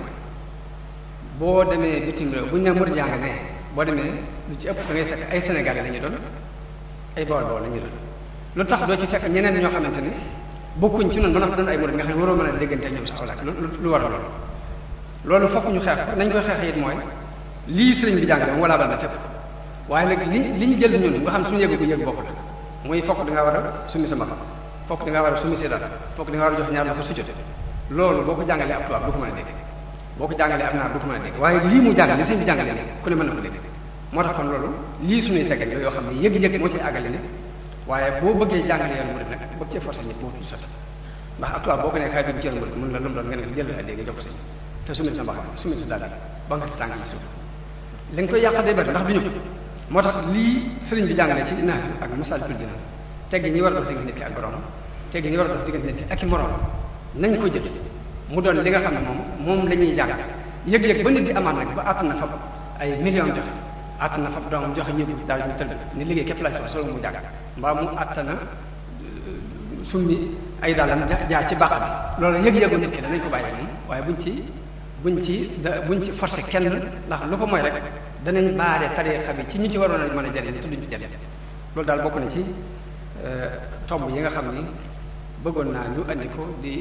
boo demee bitim réew bu ñu ne murjaa nga ne boo demee lu ci ëpp da ngay fekk ay Sénégalais la ñuy doon ay Bawol la ñuy doon lu tax doo ci fekk ñeneen ñoo xamante ni bokkuñ ci noonu ba nga doon ay murid nga xam ne waroo mën a déggante ñoom sax wala lu war a loolu fokk ñu xeex ko nañ koy xeex it mooy lii sëriñ bi jàngale moom wala bal na fépp waaye nag li ñu jël ñun nga xam suñu yëgu ko yëg bopp la muy fokk da ngaa war a summi sa mbaxam fokk da ngaa war a summi sa dara fokk da ngaa war a jox ñaar loxo sujjóot loolu boo ko jàngalee ab tubaab du ko mën a dégg boo ko jàngalee ab naar du ko mën a dégg waaye lii mu jàngale sëñ bi jàngale ne ku ne mën na ko dégg moo tax kon loolu lii suñuy teggin la yoo xam ne yëg-yëg moo ciy àggale nit waaye boo bëggee jàngale yoonu murid nag bëgg cee forcé nit moo du sotti ndax ab tubaab boo ko ne kaay dugg ci yoonu murid mën la lu mu doon nga ne jël la dégg nga jox ko sëñ te summi sa mbaxam summi sa dàll ba nga si tànk yi suuf li nga koy yàq day bari ndax du ñëpp moo tax lii sëriñ bi jàngale ci naaj ak Masaalikul Jinaan teggi ñi war a dox diggante nit ki ak borom teggi ñi war a dox diggante nit ki ak i morom nañ ko jël mu doon li nga xam ne moom la ñuy jàng yëg-yëg ba nit di amaat nag ba àtt na fab ay millions joxe àtt na fab doomam joxe ñëpp daal ñu tëdd ni liggéey képp la solo mu jàng mbaa mu àtt na summi ay daalam jaar ci bàq bi loolu yëg-yëgu nit ki danañ ko bàyyi moom waaye buñ ci forcé kenn ndax lu ko mooy rek danañ baare tariixa bi ci ñu ci waroon a mën a jariñ te duñ ci jariñ loolu daal bokk na ci tomb yi nga xam ni bëggoon naa ñu andi ko di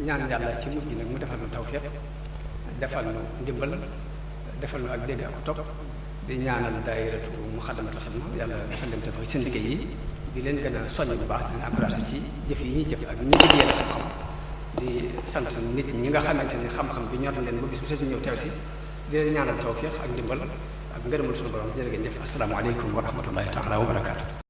ñaan yàlla ci mujj nag mu defal nu tawfiq defal nu ndimbal defal nu ak dégg ak topp di ñaanal daayiratu Muxaddamatul Xidma yàlla defal leen tawfiq seen liggéey yi di leen gën a soññ bu baax di leen encouragé ci jëf yi ñuy jëf ak ñi liggéey la xam-xam di sant nit ñi nga xamante ni xam-xam bi ñor leen ba bis bu set ñu ñëw teew si di leen ñaanal tawfiq ak ndimbal ak ngërëmal suñu borom jërë ngeen jëf asalaamaaleykum wa rahmatullahi taala wa barakaatu